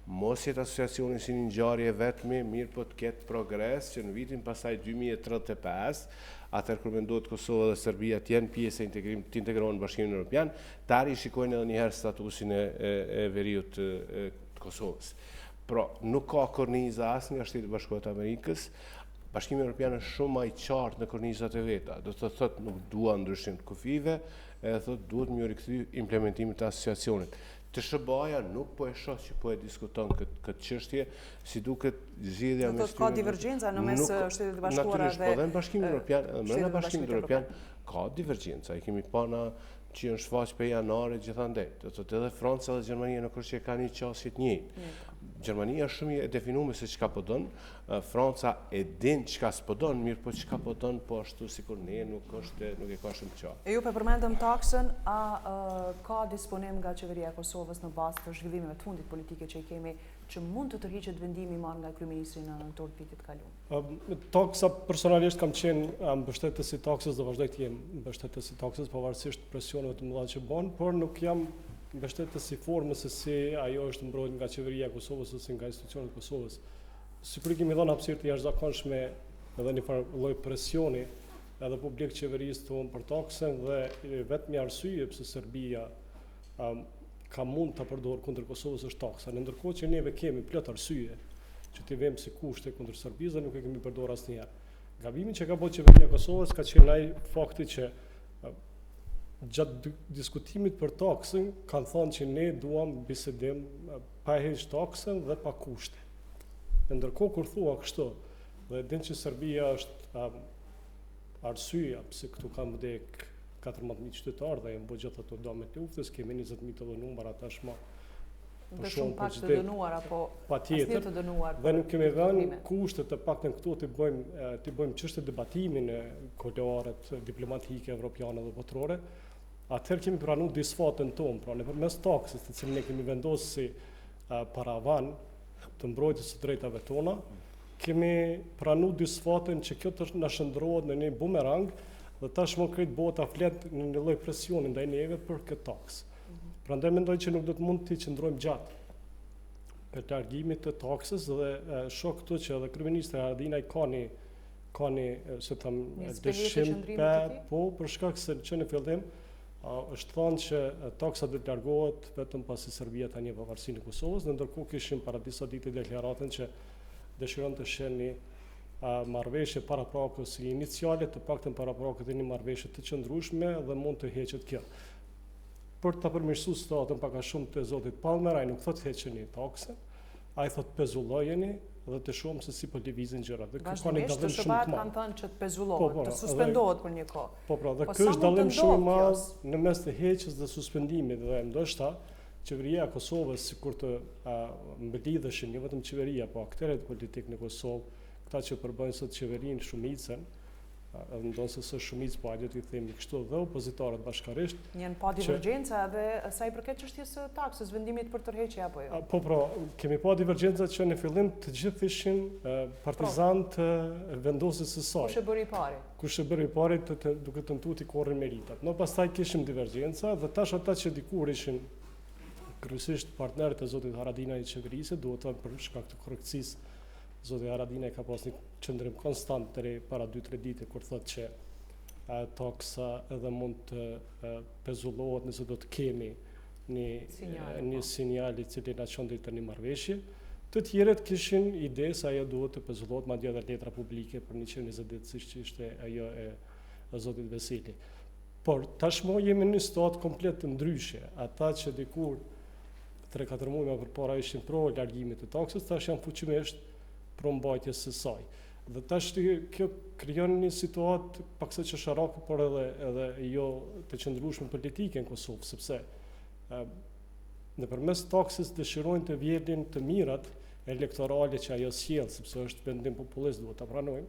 mos jetë asociacioni si një ngjarje vetmi, mirë po të ketë progres që në vitin pasaj 2035, atëherë kur mendohet Kosova dhe Serbia të jenë pjesë të integrohen në Bashkimin Evropian, tari shikojnë edhe një herë statusin e veriut të Kosovës. Pra, nuk ka korniza as nga Shtetet e Bashkuara të Amerikës, Bashkimi Evropian është shumë më i qartë në kornizat e veta. Do të thotë nuk dua ndryshim të kufive, edhe thotë duhet më rikthy implementimit të asociacionit. Të SBA-ja nuk po e shoh që po e diskuton këtë çështje, si duket zgjedhja mes tyre. Ka divergjenca në mes Shtetit të Bashkuara dhe në Bashkimin Evropian, në Bashkimin Evropian ka divergjenca. I kemi pana që është shfaq për janare gjithandej. Do të thotë edhe Franca dhe Gjermania nuk është që kanë një qasje të njëjtë. Gjermania është shumë e definuar se çka po don, Franca e din çka s'po don, mirë po çka po don, po ashtu sikur ne nuk e ka shumë qartë. Ju përmendëm taksën, a ka disponim nga qeveria e Kosovës në bazë të zhvillimeve të fundit politike që i kemi, që mund të tërhiqet vendimi marrë nga kryeministri në nëntor të vitit kaluar? Taksa personalisht kam qenë mbështetës i taksës dhe vazhdoj të jem mbështetës i taksës pavarësisht presioneve të mëdha që bën, por nuk jam mbështetës i formës se si ajo është mbrojtur nga qeveria e Kosovës ose nga institucionet e Kosovës. Sikur kemi dhënë hapësirë të jashtëzakonshme edhe një farë lloj presioni edhe publik qeverisë tonë për taksën dhe vetëm arsye pse Serbia ka mund të përdorë kundër Kosovës është taksa, ndërkohë që neve kemi plot arsye që t'i vëmë si kushte kundër Serbisë dhe nuk e kemi përdorur asnjëherë. Gabimi që ka bërë qeveria e Kosovës ka qenë ai fakti që gjatë diskutimit për taksën kanë thënë që ne duam bisedim pa heq taksën dhe pa kushte. Ndërkohë kur thua kështu, dhe din që Serbia është arsyeja pse këtu ka vdek 14.000 qytetarë dhe janë bërë gjithë ato domet luftës, kemi 20.000 të dënuar tashmë. Dhe shumë pak të dënuar apo asnjë të dënuar. Dhe nuk kemi dhënë kushte të paktën këtu të bëjmë çështje debatimin e koleoret diplomatike evropiane dhe botërore. Atëherë kemi pranuar disfatën tonë, pra nëpërmes taksës, të cilën ne kemi vendosur si paravan të mbrojtjes së drejtave tona, kemi pranuar disfatën që kjo të na shndrohet në një bumerang dhe tashmë krejt bota flet në një lloj presioni ndaj neve për këtë taksë. Prandaj mendoj që nuk do të mund të qëndrojmë gjatë për largimit të taksës dhe shoh këtu që edhe kryeministri Haradinaj ka një se them dëshim po për shkak se që në fillim është thënë që taksa do të largohet vetëm pasi Serbia tani pavarësinë e Kosovës, ndërkohë kishim para disa ditë deklaratën që dëshiron të shëni marrëveshje paraprakës iniciale, të paktën paraprakët e një marrëveshje të qëndrueshme dhe mund të heqet kjo. Për të përmirësuar situatën pak a shumë të zotit Palmer, ai nuk thotë heqeni taksën, ai thotë pezullojeni dhe të shohim se si po lëvizin gjërat. Dhe kjo ka një dallim shumë të madh. Kanë thënë që të pezullohet, të suspendohet për një kohë. Po, dhe ky është dallim shumë i madh në mes të heqjes dhe suspendimit dhe ndoshta qeveria e Kosovës sikur të mbledheshin jo vetëm qeveria, po aktorët politik në Kosovë, këta që përbëjnë sot qeverinë shumicën, ndonë se shumicë po ajde t'i themi kështu dhe opozitarët bashkarisht. Njën pa divergjenca edhe sa i përket çështjes së taksës, vendimit për tërheqje apo jo? Po, kemi pa divergjenca që në fillim të gjithë ishin partizantë vendosjes së saj. Kush e bëri i pari? Kush e bëri i pari duke tentuar të korrin meritat. Në pastaj kishim divergjenca dhe tash ata që dikur ishin kryesisht partnerët e zotit Haradinaj i qeverisë, duhet të për shkak të korrekcisë zoti Haradinaj ka pas një qëndrim konstant deri para 2-3 ditë kur thotë që taksa edhe mund të pezullohet nëse do të kemi një sinjal i cili na çon deri te një marrëveshje. Të tjerët kishin ide se ajo duhet të pezullohet madje edhe letra publike për 120 ditë siç ishte ajo e zotit Veseli. Por tashmë jemi në një situatë komplet të ndryshe. Ata që dikur 3-4 muaj më përpara ishin pro largimit të taksës, tash janë fuqimisht pro mbajtjes së saj. Dhe tash kjo krijon një situatë paksa çesharake, por edhe jo të qëndrueshme politike në Kosovë, sepse nëpërmes taksës dëshirojnë të vjedhin të mirat elektorale që ajo sjell, sepse është vendim popullist, duhet ta pranojmë.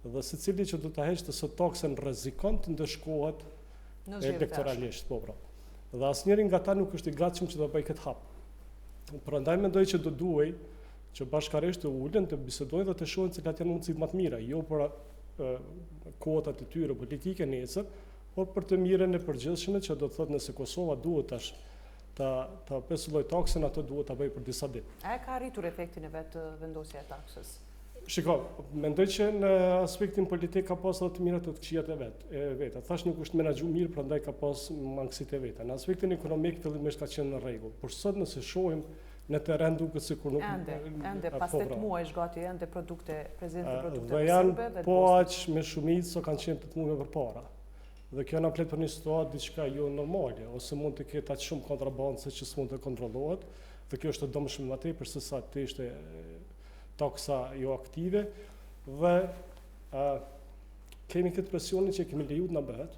Dhe secili që do ta heqë sot taksën rrezikon të ndeshkohet elektoralisht, po. Dhe asnjëri nga ata nuk është i gatshëm që ta bëjë këtë hap. Prandaj mendoj që do duhej që bashkarisht të ulen, të bisedojnë dhe të shohin cilat janë mundësit më të mira, jo për kotat e tyre politike nesër, por për të mirën e përgjithshme që do të thotë nëse Kosova duhet tash ta pesulloj taksën, ato duhet ta bëjë për disa ditë. A ka arritur efektin e vet vendosja e taksës? Shiko, mendoj që në aspektin politik ka pas edhe të mirat të këqijat e veta. Thash nuk është menaxhuar mirë, prandaj ka pas mangësitë e veta. Në aspektin ekonomik fillimisht ka qenë në rregull, por sot nëse shohim në teren duket sikur nuk... Ende, pas 8 muaj gati, ende produkte, prezente produkte dhe janë po aq me shumicë so kanë qenë 8 muaj përpara. Dhe kjo na flet për një situatë diçka jo normale, ose mund të ketë aq shumë kontrabandë që s'mund të kontrollohet, dhe kjo është e dëmshme më tepër se sa të ishte taksa jo aktive, dhe kemi këtë presionin që kemi lejuar na bëhet,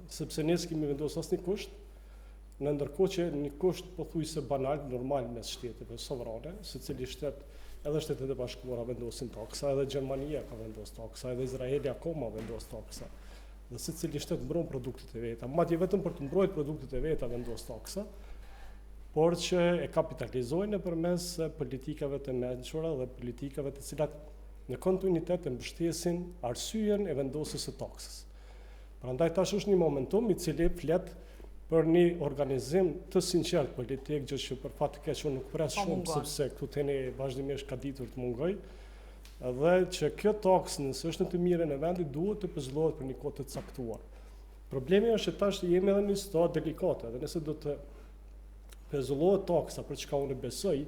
sepse ne s'kemi vendosur asnjë kusht, në ndërkohë që një kusht pothuajse banal, normal mes shteteve sovrane, secili shtet, edhe Shtetet e Bashkuara vendosin taksa, edhe Gjermania ka vendosur taksa, edhe Izraeli akoma vendos taksa. Dhe secili shtet mbron produktet e veta, madje vetëm për të mbrojtur produktet e veta vendos taksa, por që e kapitalizojnë nëpërmes politikave të mençura dhe politikave të cilat në kontinuitet e mbështesin arsyeën e vendosjes së taksës. Prandaj tash është një momentum i cili flet për një organizim të sinqert politik, gjë që për fat të keq nuk pres shumë, sepse këtu tani vazhdimisht ka ditur të mungoj, dhe që kjo taksë nëse është në të mirën e vendit duhet të pezullohet për një kohë të caktuar. Problemi është që tash jemi edhe në një situatë delikate, dhe nëse do të pezullohet taksa, për çka unë besoj,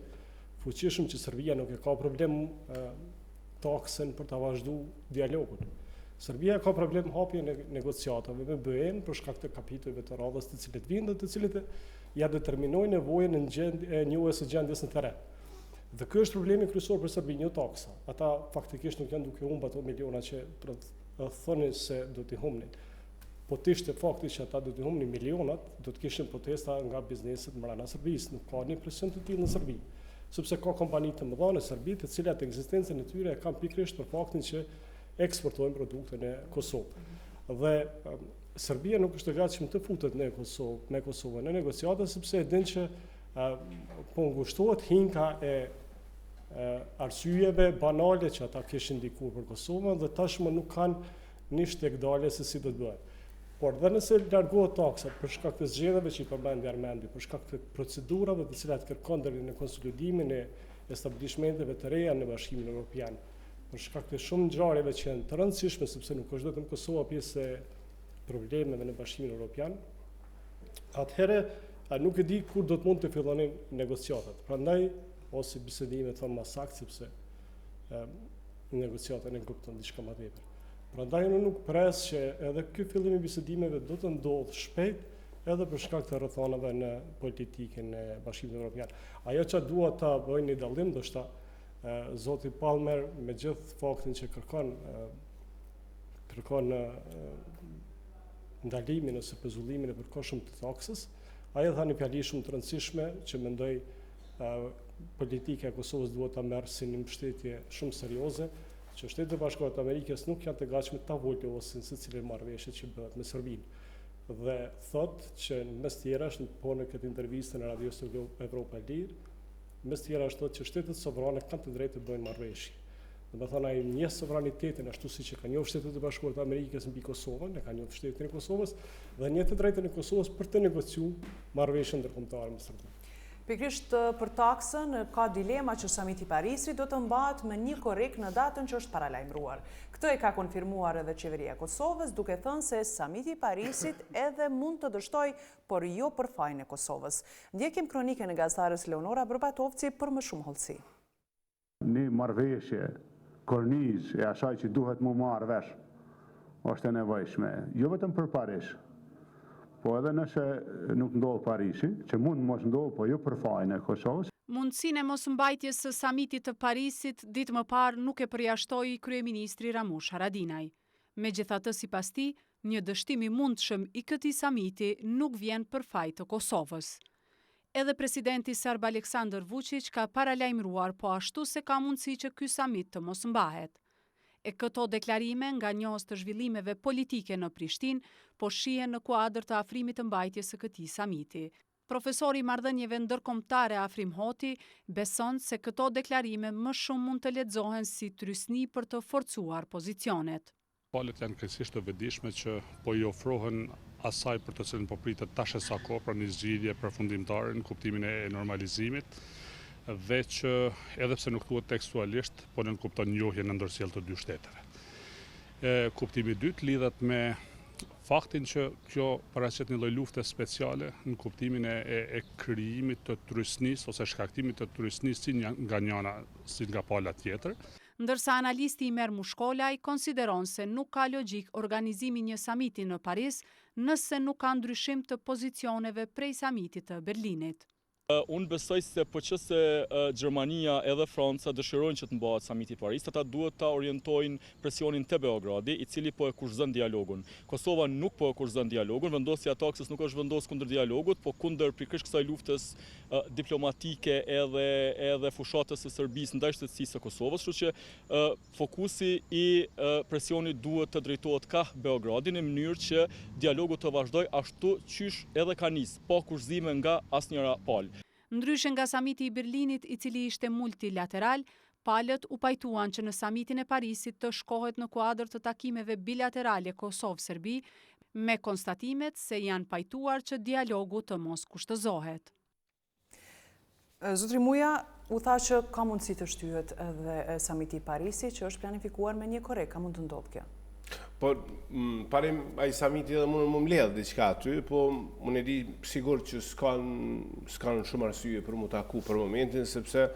fuqishëm që Serbia nuk e ka problem taksën për ta vazhduar dialogun. Serbia ka problem hapje në negociatave me BE-n për shkak të kapitujve të radhës të cilët vinë dhe të cilët ja determinojnë nevojën e njohjes së gjendjes në terren. Dhe ky është problemi kryesor për Serbinë, jo taksa. Ata faktikisht nuk janë duke humbur ato miliona që thonin se do t'i humbnin. Po të ishte fakti që ata do t'i humbnin milionat, do të kishin protesta nga bizneset brenda Serbisë. Nuk ka një presion të tillë në Serbi, sepse ka kompani të mëdha në Serbi, të cilat ekzistencën e tyre e kanë pikërisht për faktin që eksportojnë produkte në Kosovë. Dhe Serbia nuk është e gatshme të futet me Kosovën në negociata, sepse e din që po ngushtohet hinka e arsyeve banale që ata kishin ndikuar për Kosovën dhe tashmë nuk kanë një shtekdalje se si do të bëhet. Por dhe nëse largohet taksa për shkak të zgjedhjeve që i përmendi Armendi, për shkak të procedurave të cilat kërkon deri në konsolidimin e establishmenteve të reja në Bashkimin Evropian, për shkak të shumë ngjarjeve që janë të rëndësishme, sepse nuk është vetëm Kosova pjesë e problemeve në Bashkimin Evropian, atëherë nuk e di kur do të mund të fillonin negociatat. Prandaj ose bisedime thonë më saktë, sepse negociatat e kupton diçka më tepër. Prandaj unë nuk pres që edhe ky fillim i bisedimeve do të ndodhë shpejt, edhe për shkak të rrethonave në politikën e Bashkimit Evropian. Ajo që dua ta bëjë një dallim, ndoshta zoti Palmer, me gjithë faktin që kërkon ndalimin ose pezullimin e përkohshëm të taksës, ai tha një fjali shumë të rëndësishme që mendoj politika e Kosovës duhet ta merr si një mbështetje shumë serioze, që Shtetet e Bashkuara të Amerikës nuk janë të gatshme ta vullosin secilë marrëveshje që bëhet me Serbinë. Dhe thot që mes tjerash, po në këtë intervistë në Radio Evropa e Lirë, mes tjerash thot që shtetet sovrane kanë të drejtë të bëjnë marrëveshje. Domethënë ai njeh sovranitetin ashtu siç e ka njohur Shtetet e Bashkuara të Amerikës mbi Kosovën, e ka njohur shtetin e Kosovës dhe njeh të drejtën e Kosovës për të negociuar marrëveshje ndërkombëtare me Serbinë. Pikërisht për taksën, ka dilema që samiti Parisit do të mbahet me një korrik në datën që është paralajmëruar. Këtë e ka konfirmuar edhe qeveria e Kosovës, duke thënë se samiti Parisit edhe mund të dështoj, por jo për fajin e Kosovës. Ndjekim kronikën e gazetarës Leonora Brbatovci për më shumë hollësi. Një marrëveshje, kornizë e asaj që duhet mu marrë vesh, është e nevojshme, jo vetëm për Paris, po edhe nëse nuk ndodhë Parisi, që mund mos ndodhë, po jo për fajin e Kosovës. Mundësinë e mosmbajtjes së samitit të Parisit ditë më parë nuk e përjashtoi kryeministri Ramush Haradinaj. Megjithatë, sipas tij, një dështim i mundshëm i këtij samiti nuk vjen për faj të Kosovës. Edhe presidenti serb Aleksandar Vučić ka paralajmëruar, po ashtu se ka mundësi që ky samit të mos mbahet. E këto deklarime nga njohës të zhvillimeve politike në Prishtinë, po shihen në kuadër të afrimit të mbajtjes së këtij samiti. Profesori i marrëdhënieve ndërkombëtare Afrim Hoti beson se këto deklarime më shumë mund të lexohen si trysni për të forcuar pozicionet. Palët janë krejtësisht të vetëdijshme që po i ofrohen asaj për të cilën po pritet tash sa kohë, pra një zgjidhje përfundimtare në kuptimin e normalizimit, dhe që edhe pse nuk thuhet tekstualisht, po nënkupton njohjen në ndërsjellje të dy shteteve. Kuptimi i dytë lidhet me faktin që kjo paraqet një lloj lufte speciale në kuptimin e krijimit të turistnisë ose shkaktimit të turistnisë si nga njëra si nga pala tjetër. Ndërsa analisti Imer Mushkolaj konsideron se nuk ka logjik organizimi një samiti në Paris nëse nuk ka ndryshim të pozicioneve prej samitit të Berlinit. Unë besoj se po që se Gjermania edhe Franca dëshirojnë që të mbahet samiti i Paris, ata duhet ta orientojnë presionin te Beogradi, i cili po e kurszon dialogun. Kosova nuk po e kurszon dialogun, vendosja e taksës nuk është vendos kundër dialogut, po kundër pikërisht kësaj luftës diplomatike edhe fushatës së Serbisë ndaj shtetësisë së Kosovës, kështu që fokusi i presionit duhet të drejtohet ka Beogradin në mënyrë që dialogu të vazhdoj ashtu qysh edhe ka nis, pa kurszime nga asnjëra palë. Ndryshe nga samiti i Berlinit, i cili ishte multilateral, palët u pajtuan që në samitin e Parisit të shkohet në kuadër të takimeve bilaterale Kosovë-Serbi, me konstatimet se janë pajtuar që dialogu të mos kushtëzohet. Zotri Muja u tha që ka mundësi të shtyhet edhe samiti i Parisit, që është planifikuar me një korek, ka mund të ndodhë kjo? Po, parim, a i samiti edhe më mbledh diçka aty, po unë e di sigur që s'kan shumë arsye për mu taku për momentin, sepse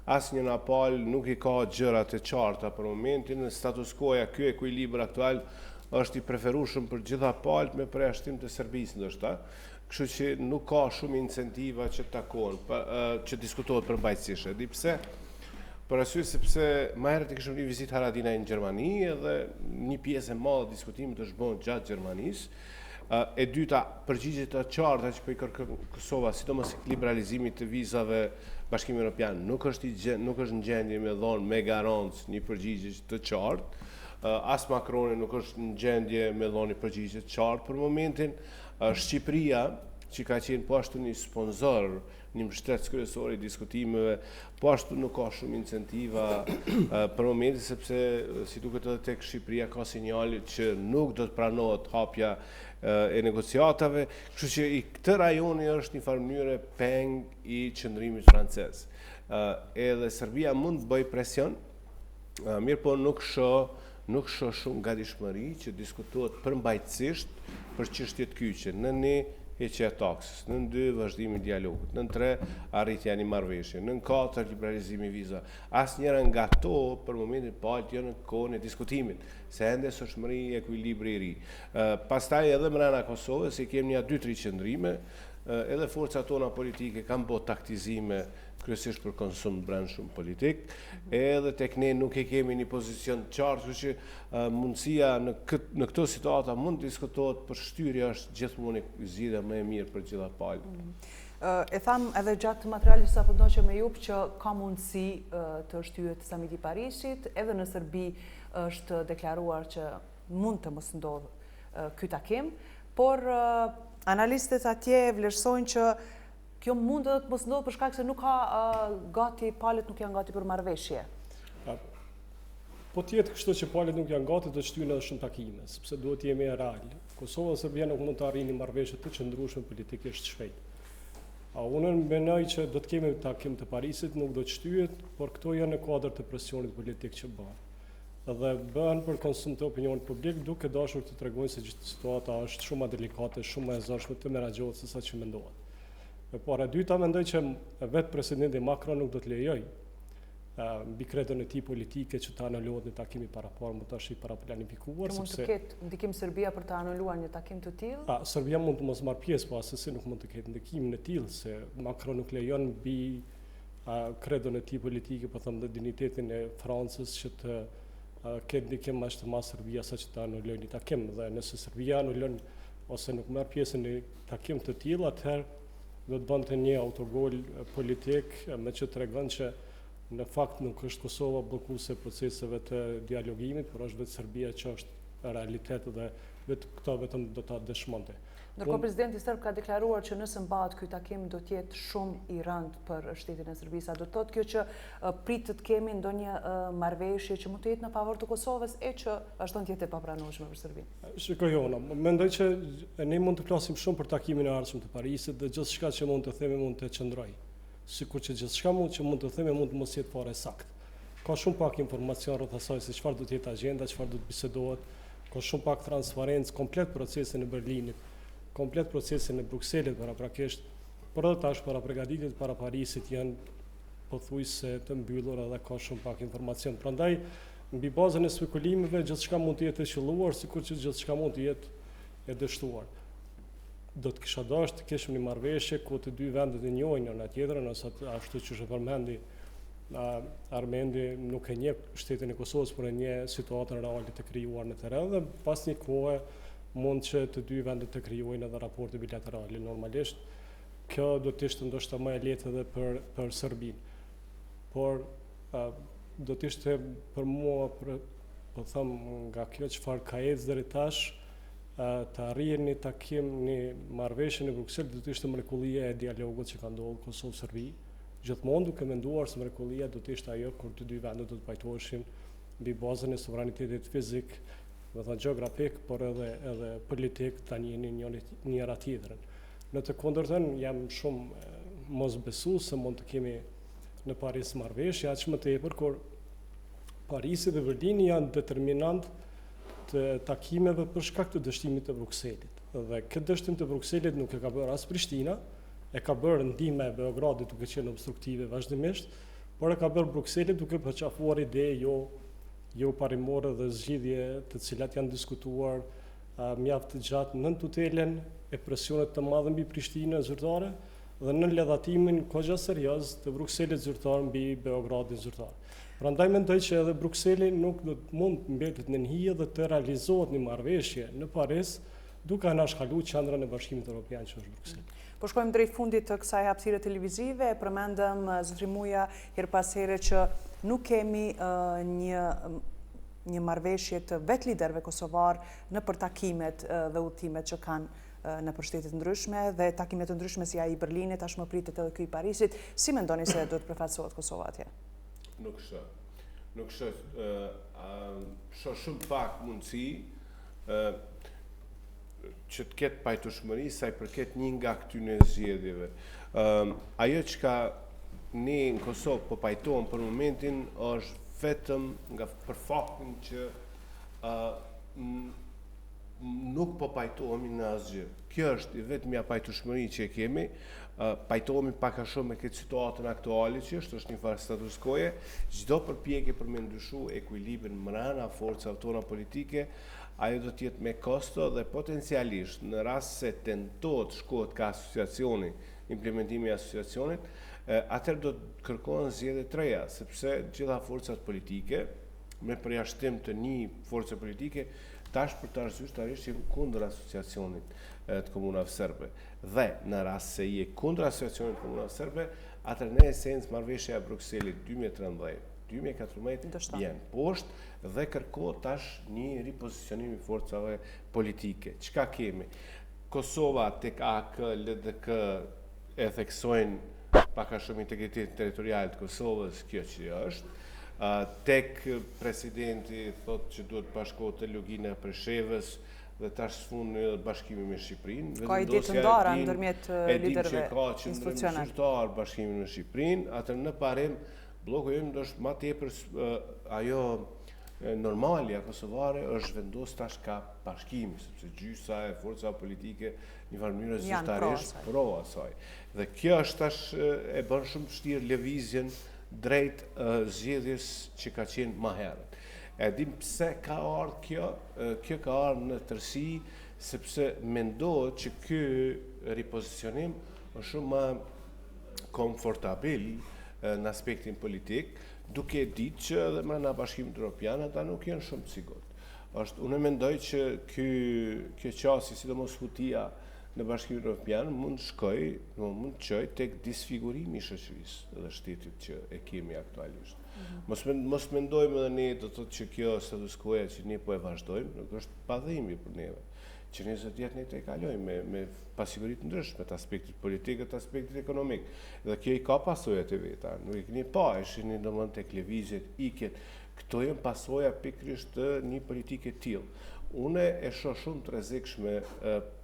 asë një napal nuk i ka gjërat e qarta për momentin, në status quo-ja ky ekuilibër aktual është i preferueshëm për gjitha palët me përjashtim të Serbisë ndoshta, kështu që nuk ka shumë incentiva që takohen, që diskutohet përmbajtësisht. Di pse? Për arsye sepse më herët i kishim një vizitë Haradinaj në Gjermani edhe një pjesë e madhe e diskutimit është bën gjatë Gjermanisë. E dyta, përgjigjet të qarta që po i kërkon Kosova, sidomos liberalizimit të vizave, Bashkimi Evropian nuk është në gjendje me dhënë me garancë një përgjigje të qartë. As Macroni nuk është në gjendje me dhënë një përgjigje të qartë për momentin. Shqipëria, që ka qenë po ashtu një sponsor, një mbështetës kryesor i diskutimeve, po ashtu nuk ka shumë incentiva për momentin, sepse si duket edhe tek Shqipëria ka sinjalit që nuk do të pranohet hapja e negociatave, kështu që i këtë rajoni është një farë mënyrë peng i qëndrimit francez. Edhe Serbia mund të bëj presion, mirë po nuk shoh shumë gatishmëri që diskutohet përmbajtësisht për çështjet kyçe, në një heqja e taksës, në 2 vazhdimi i dialogut, në 3 arritja e një marrëveshje, në 4 liberalizimi i viza. Asnjëra nga ato për momentin palët janë në kohën e diskutimit, se ende s'është e ekuilibri i ri. Pastaj edhe brenda Kosovës i kemi një 2-3 qëndrime, edhe forcat tona politike kanë bërë taktizime kryesisht për konsum brendshëm politik, edhe tek ne nuk e kemi një pozicion të qartë, kështu që mundësia në këto situata mund të diskutohet, për shtyrja është gjithmonë zgjidhja më e mirë për gjitha palët. E tham edhe gjatë materialit sa po ndoqe me jup që ka mundësi të shtyhet samiti i Parisit, edhe në Serbi është deklaruar që mund të mos ndodhë ky takim, por analistët atje vlerësojnë që kjo mund të mos ndodhë për shkak se nuk ka gati, palët nuk janë gati për marrëveshje. Po tjetë kështu që palët nuk janë gati, do të shtyhen edhe shumë takime, sepse duhet të jemi real. Kosova dhe Serbia nuk mund të arrini marrëveshje të qëndrueshme politikisht shpejt. Unë mendoj që do të kemi takim të Parisit, nuk do të shtyhet, por këto janë në kuadër të presionit politik që bën. Dhe bën për konsum të opinionit publik, duke dashur të tregojnë se situata është shumë delikate, shumë e zëshme të menaxhohet se sa që mendohet. Por e dyta, mendoj që vetë presidenti Macron nuk do të lejoj mbi kredën e tij politike që të anulohet në takimi paraparë, mund të është i paraplanifikuar. Mund të ketë ndikim Serbia për të anuluar një takim të tillë? Serbia mund të mos marrë pjesë, po asesi nuk mund të ketë ndikimin e tillë, se Macron nuk lejon mbi kredën e tij politike, po them, dhe dinitetin e Francës që të ketë ndikim ashtë ma Serbia sa që të anulojnë një takim. Dhe nëse Serbia anulon ose nuk merr pjesë në takim të tillë, atëherë do të bënte një autogol politik, me që tregon që në fakt nuk është Kosova bllokuese proceseve të dialogimit, por është vetë Serbia që është realitet dhe këto vetëm do ta dëshmonte. Ndërkohë presidenti serb ka deklaruar që nëse mbahet ky takim do të jetë shumë i rëndë për shtetin e Serbisë. Do të thotë kjo që pritet të kemi ndonjë marrëveshje që mund të jetë në favor të Kosovës e që vazhdon të jetë e papranueshme për Serbinë. Shikoj unë, mendoj që ne mund të flasim shumë për takimin e ardhshëm të Parisit dhe gjithçka që mund të themi mund të qëndrojë. Sikur që gjithçka që mund të themi mund të mos jetë fare saktë. Ka shumë pak informacion rreth asaj se çfarë do të jetë agjenda, çfarë do të bisedohet. ka shumë pak transparencë komplet procesin e Berlinit, komplet procesin e Brukselit paraprakisht, por edhe tash para përgatitjet para Parisit janë pothuajse të mbyllur edhe ka shumë pak informacion. Prandaj mbi bazën e spekulimeve gjithçka mund të jetë e qelluar, sikur që gjithçka mund të jetë e dështuar. Do të kisha dashur të kishim një marrëveshje ku të dy vendet e njohin njëra tjetrën, ose ashtu siç e përmendi Armendi, nuk e njeh shtetin e Kosovës, por e njeh situatën reale të krijuar në terren dhe pas një kohe mund që të dy vendet të krijojnë edhe raporte bilaterale. Normalisht kjo do të ishte ndoshta më e lehtë edhe për Serbinë. Por do të ishte për mua, po them, nga kjo çfarë ka ecë deri tash, të arrijë një takim, një marrëveshje në Bruksel, do të ishte mrekullia e dialogut që ka ndodhur Kosovë-Serbi. Gjithmonë duke menduar se mrekullia do të ishte ajo kur të dy vendet do të pajtoheshin mbi bazën e sovranitetit fizik, do të thënë gjeografik, por edhe politik, ta njihin njëra tjetrën. Në të kundërtën jam shumë mosbesues se mund të kemi në Paris marrëveshje, aq më tepër kur Parisi dhe Berlini janë determinant të takimeve për shkak të dështimit të Brukselit. Dhe këtë dështim të Brukselit nuk e ka bërë as Prishtina, e ka bërë ndihmë e Beogradit duke qenë obstruktive vazhdimisht, por e ka bërë Brukseli duke përqafuar ide jo parimore dhe zgjidhje të cilat janë diskutuar mjaft të gjatë nën tutelen e presionet të madhe mbi Prishtinën zyrtare dhe në ledhatimin kogja serioz të Brukselit zyrtar mbi Beogradin zyrtar. Prandaj mendoj që edhe Brukseli nuk do të mund mbetet në hije dhe të realizohet një marrëveshje në Paris duke anashkaluar qendrën e Bashkimit Evropian që është Brukseli. Po shkojmë drejt fundit të kësaj hapësire televizive, e përmendëm zotri Muja her pas here që nuk kemi një marrëveshje të vetë liderëve kosovar në për takimet dhe udhëtimet që kanë në për shtetet ndryshme dhe takimet të ndryshme si ai i Berlinit, tashmë pritet edhe ky i Parisit. Si mendoni se duhet përfaqësohet Kosova atje? Nuk shoh shumë pak mundësi që të ketë pajtueshmëri sa i përket një nga këtyre zgjedhjeve. Ajo çka ne në Kosovë po pajtohem për momentin është vetëm nga për faktin që nuk po pajtohemi në asgjë. Kjo është vetëm pajtueshmëri që e kemi. Pajtohemi pak a shumë me këtë situatën aktuale që është një farë status quo. Çdo përpjekje për me ndryshu ekuilibrin brenda forcave tona politike, ajo do të jetë me kosto dhe potencialisht në rast se tentohet shkohet ka asociacioni, implementimi i asociacionit, atëherë do të kërkohen zgjedhje të reja, sepse gjitha forcat politike, me përjashtim të një force politike, tash për të arsyesh që kundër asociacionit të komunave serbe. Dhe në rast se je kundër asociacionit të komunave serbe, atëherë në esencë marrëveshja e Brukselit 2013-2014 janë poshtë dhe kërkohet tash një ripozicionim i forcave politike. Çka kemi? Kosova tek AK, LDK e theksojnë pak a shumë integritetin territorial të Kosovës, kjo që është. Tek presidenti thotë që duhet bashkohet te Lugina e Preshevës dhe tash sfund në bashkimin me Shqipërinë. Ka ide të ndara ndërmjet liderëve institucional. Zyrtar bashkimin me Shqipërinë, atë në parim bloku im është më tepër ajo normalja kosovare është vendos tash ka bashkimi, sepse gjysa e forca politike një farë mënyrë zyrtarisht pro asaj. Dhe kjo është tash e bën shumë vështirë lëvizjen drejt zgjedhjes që ka qenë më herët. E dim pse ka ardhur kjo ka ardhur në tërësi, sepse mendohet që ky ripozicionim është shumë më komfortabil në aspektin politik, duke ditë që edhe brenda Bashkimit Evropian ata nuk janë shumë të sigurt. Unë mendoj që kjo qasje, sidomos hutia në Bashkimin Evropian, mund të çojë tek disfigurimi i shoqërisë dhe shtetit që e kemi aktualisht. Mos mendojmë edhe ne do të thotë që kjo status quo që ne po e vazhdojmë, nuk është padhimi për neve. Që 20 vjet ne të kalojmë me pasiguri të ndryshme të aspektit politik dhe të aspektit ekonomik. Dhe kjo i ka pasojat e veta. Nuk i keni pa, e shihni domosdoshmë tek lëvizjet, ikjet. Këto janë pasoja pikërisht të një politike të tillë. Unë e shoh shumë të rrezikshme,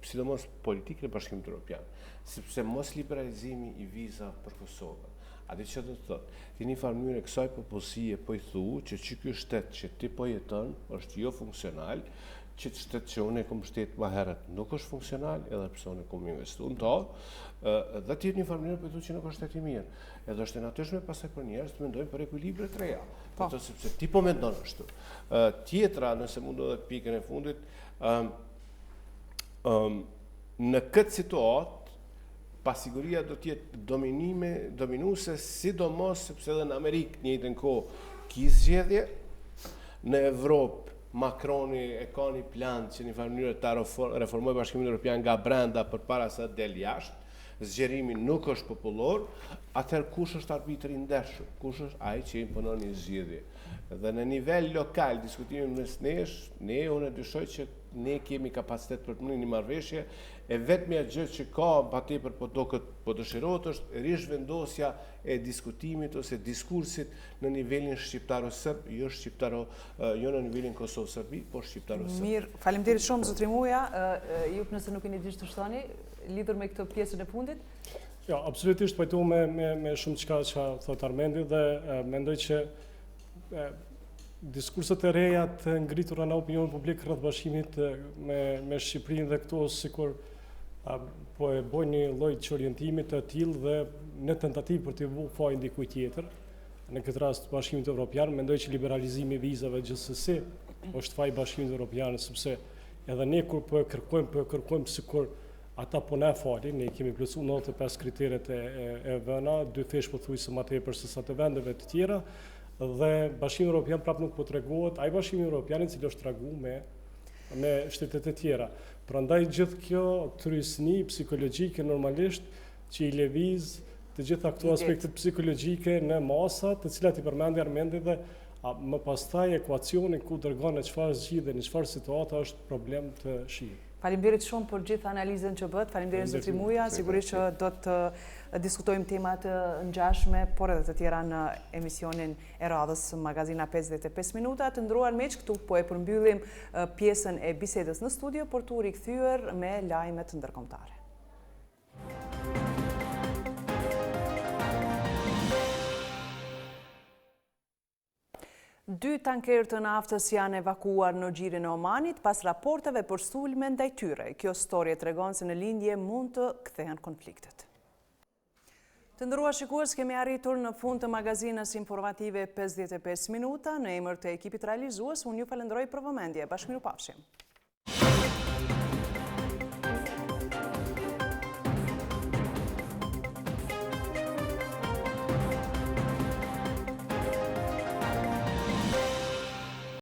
sidomos politikën e Bashkimit Evropian, sepse mos liberalizimi i vizave për Kosovën. A di që do të thotë? Ti një farë mënyrë kësaj popullsie po i thu që ky shtet që ti po jeton është jo funksional, që të shtetë që unë e kom shtetë ma herët nuk është funksional, edhe persone kom investu në to, dhe tjetë një farmënirë për që nuk është shtetë i mirë. Edhe është e natyrshme pasaj për njerës të mendojnë për ekuilibre të reja. Sepse ti po mendon është. Tjetra, nëse mundu edhe pikën e fundit, në këtë situatë, pasiguria do tjetë dominuse, sidomos sepse edhe në Amerikë njëjtën kohë ki zgjedhje, në Evropë Macroni e ka një plan që një farë mënyrë ta reformoj Bashkimin Evropian nga brenda për para se del jashtë, zgjerimi nuk është popullor, atëherë kush është arbitri i ndershëm, kush është ai që imponon një zgjedhje. Dhe në nivel lokal, diskutimin mes nesh, unë e dyshoj që ne kemi kapacitet për të mundë një marrëveshje, e vetmja gjë që ka patepër po dëshirohet është rishvendosja e diskutimit ose diskursit në nivelin shqiptaro-sërb, jo në nivelin Kosovë-Serbi, por shqiptaro-sërb. Mirë, faleminderit shumë zotri Muja, ju nëse nuk keni gjithë të shtani, lidhur me këtë pjesën e fundit? Ja, absolutisht pajtu me shumë qka që thot Armendi dhe mendoj që diskurset e reja të ngritura në opinionin publik rreth bashkimit me Shqipërinë dhe këto sikur po e bojnë një lloj orientimit të tillë dhe në tentativë për të vënë fajin dikujt tjetër. Në këtë rast Bashkimit Evropian, mendoj që liberalizimi i vizave gjithsesi është faji Bashkimit Evropian, sepse edhe ne kur po kërkojmë sikur ata po na falin, ne kemi plotësuar 95 kriteret e vëna, 2 fesh pothuajse më tepër se sa të vendeve të tjera. Dhe Bashkimi Evropian prap nuk po tregohet, ai Bashkimi Evropian i cili është treguar me shtetet e tjera. Prandaj gjithë kjo trysni psikologjike normalisht që i lëviz të gjitha këto aspektet psikologjike në masa, të cilat i përmendi Armendi dhe më pastaj ekuacioni ku dërgon në çfarë zgjidhen, në çfarë situata është problem të shihet. Faleminderit shumë për gjithë analizën që bët, faleminderit zotri Muja, sigurisht që do të diskutojmë temat ngjashme, por edhe të tjera në emisionin e radhës Magazina 55 minuta. Të nderuar miq, këtu po e përmbyllim pjesën e bisedës në studio, por tu rikthyer me lajmet ndërkombëtare. Dy tankerë të naftës janë evakuar në gjirin e Omanit pas raporteve për sulme ndaj tyre. Kjo storje tregon se në lindje mund të kthehen konfliktet. Të nderuar shikues, kemi arritur në fund të magazinës informative 55 minuta. Në emër të ekipit realizues, unë ju falenderoj për vëmendje. Bashkëmirupafshim.